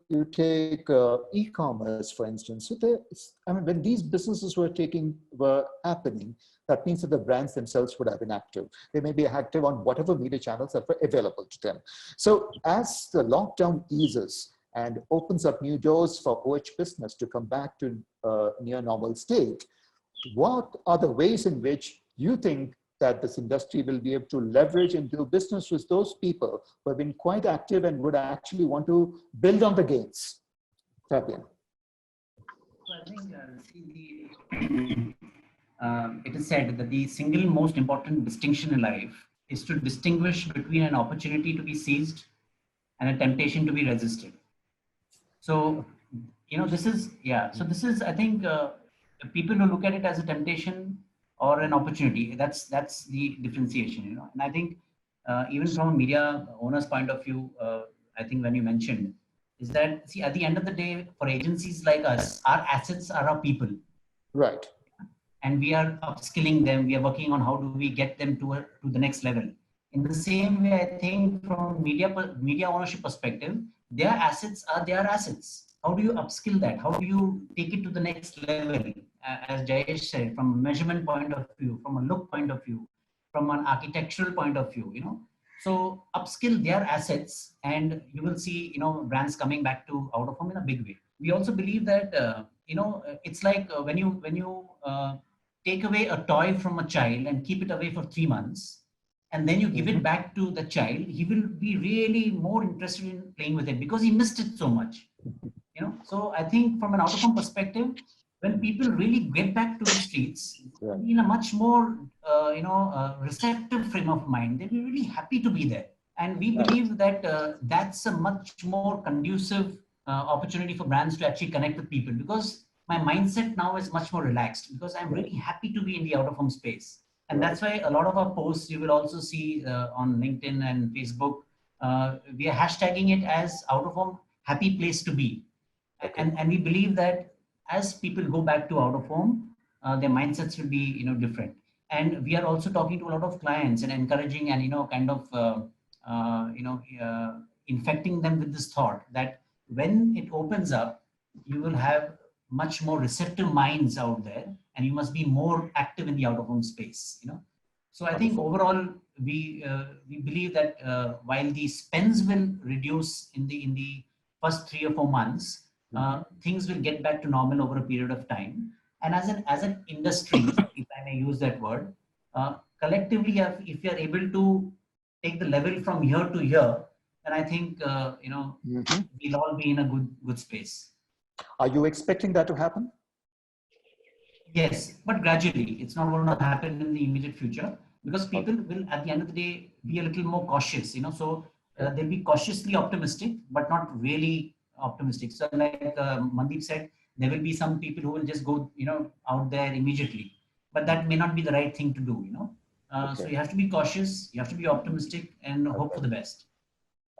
you take e-commerce, for instance. So when these businesses were happening, that means that the brands themselves would have been active. They may be active on whatever media channels that were available to them. So as the lockdown eases and opens up new doors for OH business to come back to near normal state, what are the ways in which you think that this industry will be able to leverage and do business with those people who have been quite active and would actually want to build on the gains? Fabian. So I think it is said that the single most important distinction in life is to distinguish between an opportunity to be seized and a temptation to be resisted. So, this is, so this is, I think, people who look at it as a temptation or an opportunity, that's the differentiation, And I think even from a media owner's point of view, I think when you mentioned is that, see, at the end of the day, for agencies like us, our assets are our people. Right. And we are upskilling them. We are working on how do we get them to the next level. In the same way, I think from media ownership perspective, their assets are their assets. How do you upskill that? How do you take it to the next level? As Jayesh said, from a measurement point of view, from a look point of view, from an architectural point of view, So upskill their assets, and you will see, brands coming back to out of home in a big way. We also believe that, it's like when you take away a toy from a child and keep it away for 3 months, and then you give it back to the child, he will be really more interested in playing with it because he missed it so much. So I think from an out of home perspective, when people really get back to the streets, they'll be in a much more, receptive frame of mind. They'll be really happy to be there. And we believe that that's a much more conducive opportunity for brands to actually connect with people, because my mindset now is much more relaxed because I'm really happy to be in the out of home space. And that's why a lot of our posts you will also see on LinkedIn and Facebook, we are hashtagging it as out of home happy place to be. And we believe that as people go back to out of home, their mindsets will be different. And we are also talking to a lot of clients and encouraging and infecting them with this thought that when it opens up, you will have much more receptive minds out there, and you must be more active in the out of home space. So I think overall we believe that while the spends will reduce in the first 3 or 4 months, things will get back to normal over a period of time. And as an industry, if I may use that word, collectively, if you are able to take the level from year to year, then I think we'll all be in a good space. Are you expecting that to happen? Yes, but gradually. It's not going to happen in the immediate future because people will, at the end of the day, be a little more cautious. So they'll be cautiously optimistic, but not really optimistic. So like Mandeep said, there will be some people who will just go, out there immediately, but that may not be the right thing to do, So you have to be cautious, you have to be optimistic and hope for the best.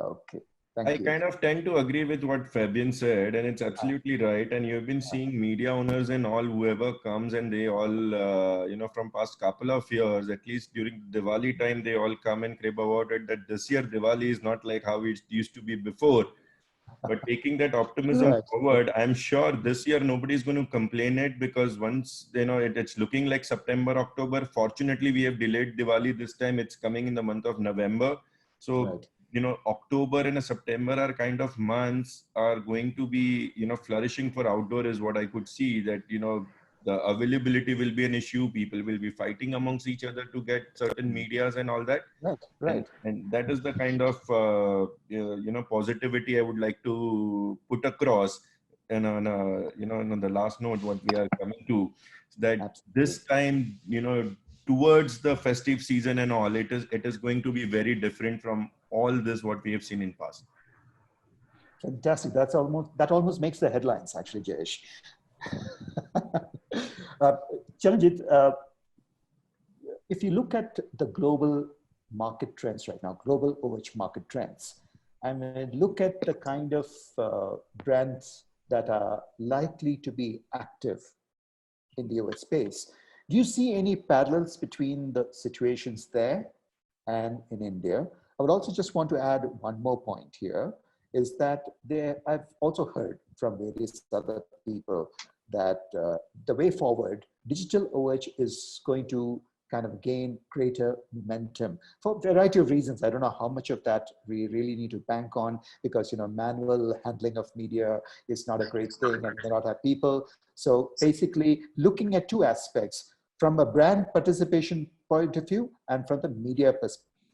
Okay. I kind of tend to agree with what Fabian said, and it's absolutely right. And you've been seeing media owners and all, whoever comes, and they all, from past couple of years, at least during Diwali time, they all come and crib about it that this year Diwali is not like how it used to be before. But taking that optimism forward, I'm sure this year nobody's going to complain it, because once it's looking like September, October. Fortunately, we have delayed Diwali this time. It's coming in the month of November. So, October and September are kind of months are going to be, flourishing for outdoor is what I could see, that, the availability will be an issue. People will be fighting amongst each other to get certain medias and all that. Right. And that is the kind of, positivity I would like to put across. And on, on the last note, what we are coming to, that this time, towards the festive season and all, it is going to be very different from all this what we have seen in past. Fantastic. That almost makes the headlines, actually, Jayesh. Charanjit, if you look at the global market trends right now, global OH market trends, and when I look at the kind of brands that are likely to be active in the US space, do you see any parallels between the situations there and in India? I would also just want to add one more point here, is that I've also heard from various other people that the way forward, digital OH is going to kind of gain greater momentum for a variety of reasons. I don't know how much of that we really need to bank on, because manual handling of media is not a great thing and may not have people. So basically looking at two aspects, from a brand participation point of view and from the media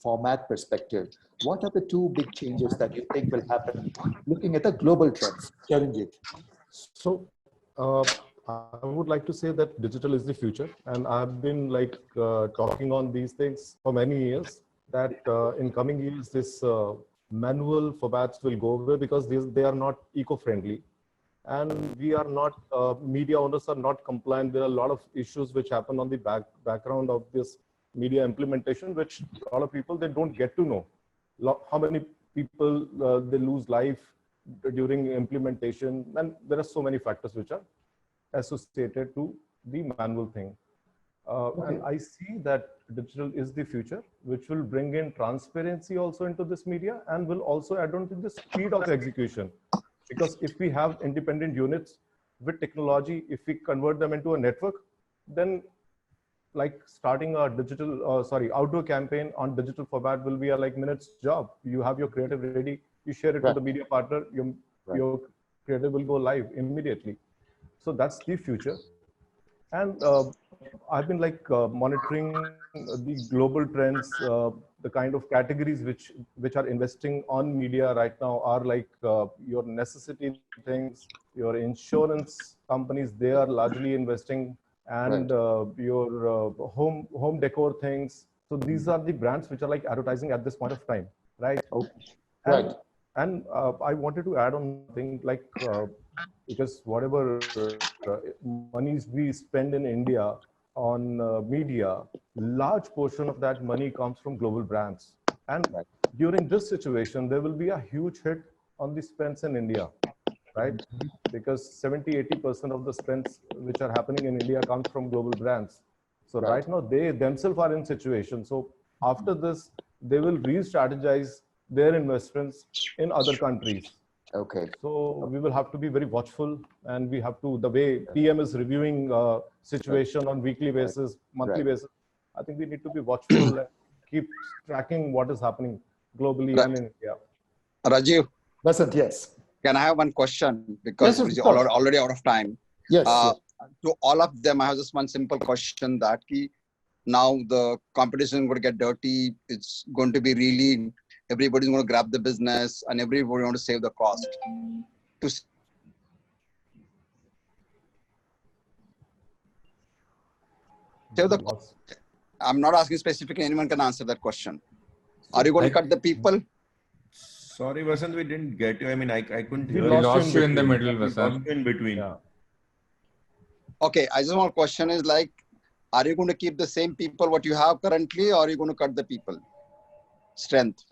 format perspective, what are the two big changes that you think will happen looking at the global trends? Charanjit. So I would like to say that digital is the future, and I've been talking on these things for many years, that in coming years this manual formats will go away because they are not eco-friendly, and we are not media owners are not compliant. There are a lot of issues which happen on the background of this media implementation, which a lot of people, they don't get to know how many people they lose life during implementation, and there are so many factors which are associated to the manual thing. And I see that digital is the future, which will bring in transparency also into this media, and will also add on to the speed of execution. Because if we have independent units with technology, if we convert them into a network, then like starting a outdoor campaign on digital format will be a minutes job. You have your creative ready, you share it with the media partner, your creative will go live immediately. So that's the future. And I've been monitoring the global trends. The kind of categories which are investing on media right now are your necessity things, your insurance companies, they are largely investing, and your home decor things. So these are the brands which are advertising at this point of time, right? Right. And I wanted to add on thing because whatever monies we spend in India on media, large portion of that money comes from global brands. And during this situation, there will be a huge hit on the spends in India, right? Because 70-80% of the spends which are happening in India comes from global brands. So right now they themselves are in situation. So after this, they will re-strategize their investments in other countries. Okay. So we will have to be very watchful, and we have to, the way PM is reviewing situation on weekly basis, monthly basis, I think we need to be watchful and keep tracking what is happening globally and in India. Rajiv. Vasant, yes. Can I have one question? Because yes, we're already out of time. Yes, To all of them, I have just one simple question, that now the competition is going to get dirty. It's going to be really, everybody's going to grab the business and everybody want to save the cost. I'm not asking specifically, anyone can answer that question. Are you going to cut the people? Sorry, Vasant, we didn't get you. I mean, I couldn't hear. We lost you in the middle, Vasant. In between. Yeah. Okay, I just want to question is are you going to keep the same people what you have currently, or are you going to cut the people? Strength.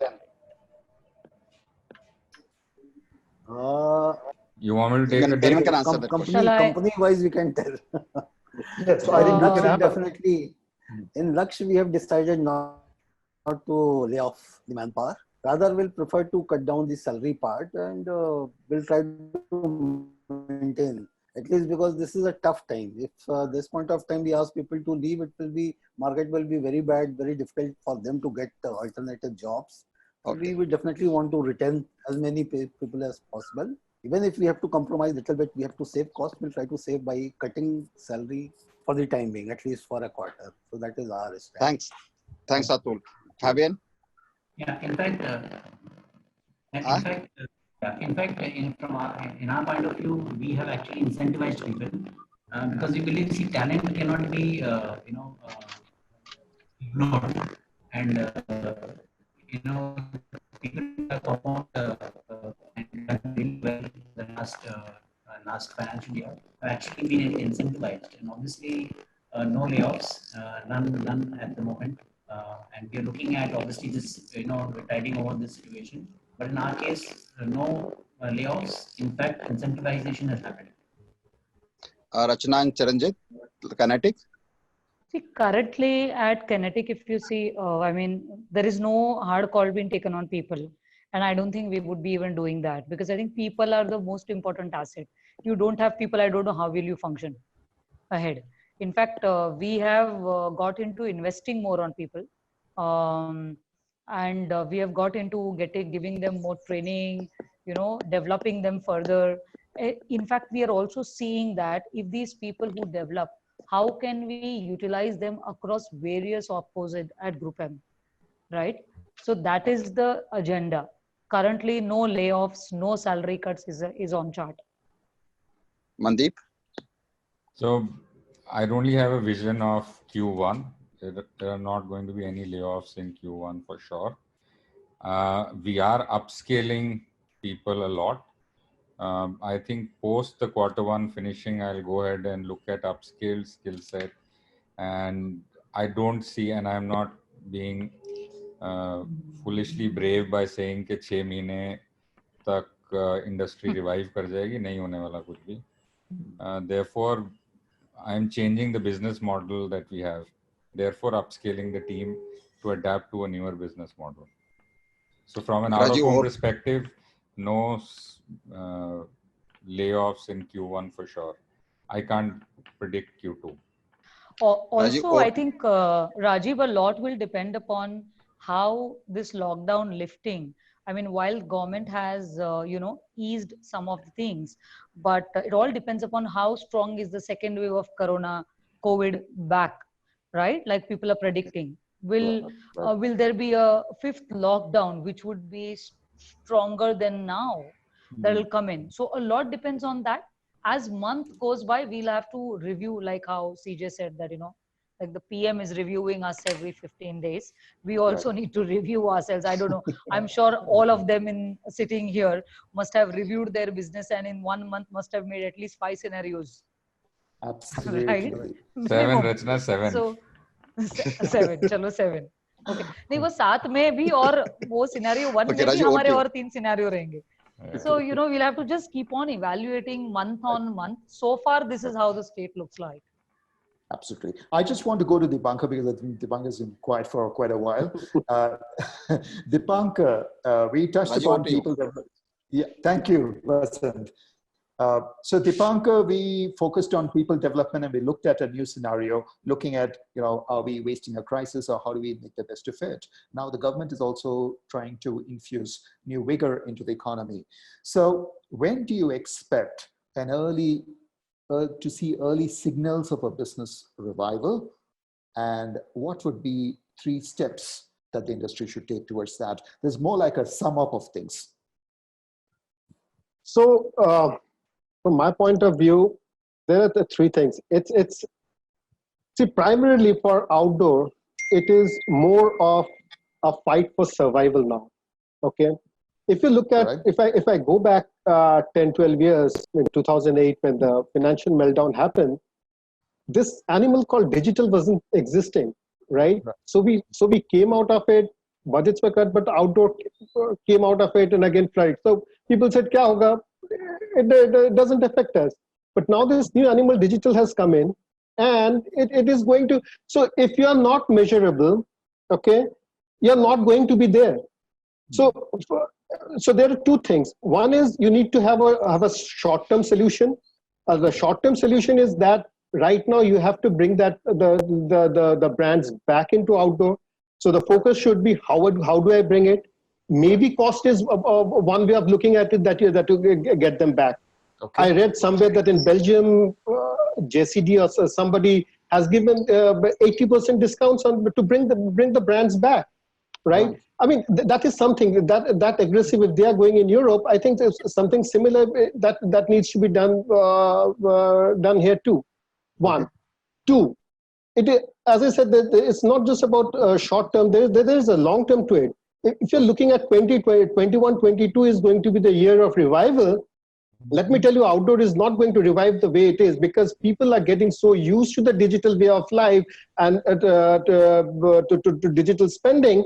You want me to take anyone can answer that question. Company-wise, we can tell. Yes, so I think we can definitely. In Laksh, we have decided not to lay off the manpower. Rather, we'll prefer to cut down the salary part, and we'll try to maintain, at least because this is a tough time. If this point of time we ask people to leave, market will be very bad, very difficult for them to get alternative jobs. Okay. We will definitely want to retain as many people as possible. Even if we have to compromise a little bit, we have to save cost. We'll try to save by cutting salary for the time being, at least for a quarter. So that is our strategy. Thanks, Atul. Fabian? Yeah, in fact, in our point of view, we have actually incentivized people because we believe talent cannot be ignored, and people have performed and done really well the last financial year have actually been incentivized, and obviously no layoffs, none at the moment. And we are looking at obviously this, we're tiding over this situation. But in our case, no layoffs. In fact, incentivization has happened. Rachna and Charanjit, Kinetic. See, currently at Kinetic, if you see, I mean, there is no hard call being taken on people. And I don't think we would be even doing that because I think people are the most important asset. You don't have people, I don't know how will you function ahead. In fact, we have got into investing more on people. And we have got into giving them more training, developing them further. In fact, we are also seeing that if these people who develop, how can we utilize them across various opposite at Group M, right? So that is the agenda. Currently, no layoffs, no salary cuts is on chart. Mandeep. So I only have a vision of Q1. There are not going to be any layoffs in Q1 for sure. We are upscaling people a lot. I think post the Q1 finishing, I'll go ahead and look at upscaled skill set. And I don't see, and I'm not being foolishly brave by saying कि 6 महीने तक industry revive कर जाएगी, नहीं होने वाला कुछ भी. Therefore, I'm changing the business model that we have. Therefore, upscaling the team to adapt to a newer business model. So from an out-of-home perspective, no layoffs in Q1 for sure. I can't predict Q2. Also, I think, Rajiv, a lot will depend upon how this lockdown lifting. I mean, while government has, eased some of the things, but it all depends upon how strong is the second wave of COVID back, right? Like people are predicting. Will there be a fifth lockdown, which would be stronger than now? That will come in. So a lot depends on that. As month goes by, we'll have to review, like how CJ said that, like the PM is reviewing us every 15 days. We also need to review ourselves. I don't know. I'm sure all of them sitting here must have reviewed their business and in 1 month must have made at least 5 scenarios. Absolutely. Right? 7, Rachna, 7. So 7, chalo 7. Okay. नहीं वो 7 में भी और वो scenario 1 में भी हमारे और 3 scenario रहेंगे. So, we'll have to just keep on evaluating month on month. So far, this is how the state looks like. Absolutely. I just want to go to Dipankar because I think Dipankar has been quiet for quite a while. Dipankar, we touched upon people. Yeah, thank you, Vasant. So Dipankar, we focused on people development and we looked at a new scenario, looking at, are we wasting a crisis or how do we make the best of it? Now the government is also trying to infuse new vigor into the economy. So when do you expect to see early signals of a business revival? And what would be 3 steps that the industry should take towards that? There's more like a sum up of things. So, from my point of view, there are the 3 things. See, primarily for outdoor, it is more of a fight for survival now. Okay, if you look at, if I go back 10, 12 years in 2008 when the financial meltdown happened, this animal called digital wasn't existing, right? So we came out of it. Budgets were cut, but outdoor came out of it and again flooded. So people said, "Kya hoga?" It doesn't affect us. But now this new animal digital has come in and it is going to, so if you are not measurable, okay, you're not going to be there. So there are 2 things. One is you need to have a short-term solution. The short-term solution is that right now you have to bring that the brands back into outdoor. So the focus should be how do I bring it? Maybe cost is one way of looking at it, that to get them back. Okay. I read somewhere that in Belgium, JCD or somebody has given 80% discounts to bring the brands back, right? I mean, that is something that aggressive. If they are going in Europe, I think there's something similar that needs to be done here too. 1, 2. As I said, it's not just about short term. There is a long term to it. If you're looking at 2021, 22 is going to be the year of revival, let me tell you, outdoor is not going to revive the way it is because people are getting so used to the digital way of life and to digital spending.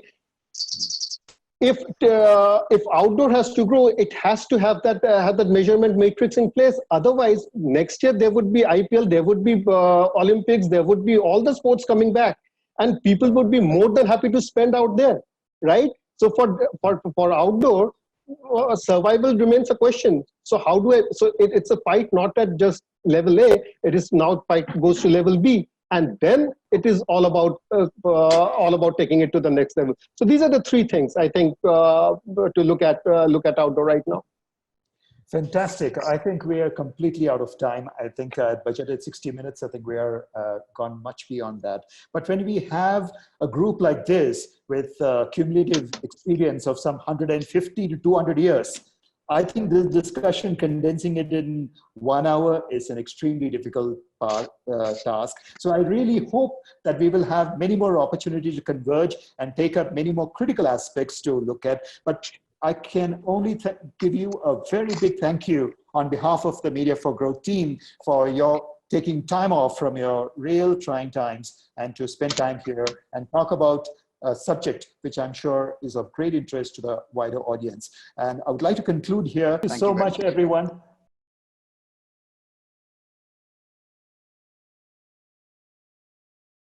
if outdoor has to grow, it has to have that measurement matrix in place. Otherwise, next year there would be IPL, there would be Olympics, there would be all the sports coming back, and people would be more than happy to spend out there, right? So for outdoor, survival remains a question. So how do I? So it's a fight not at just level A. It is now fight goes to level B. And then it is all about taking it to the next level. So these are the three things I think to look at outdoor right now. Fantastic. I think we are completely out of time. I think budgeted 60 minutes. I think we are gone much beyond that. But when we have a group like this with cumulative experience of some 150 to 200 years, I think this discussion, condensing it in 1 hour, is an extremely difficult task. So I really hope that we will have many more opportunities to converge and take up many more critical aspects to look at. But I can only give you a very big thank you on behalf of the Media for Growth team for your taking time off from your real trying times and to spend time here and talk about a subject which I'm sure is of great interest to the wider audience. And I would like to conclude here. Thank you so much, everyone.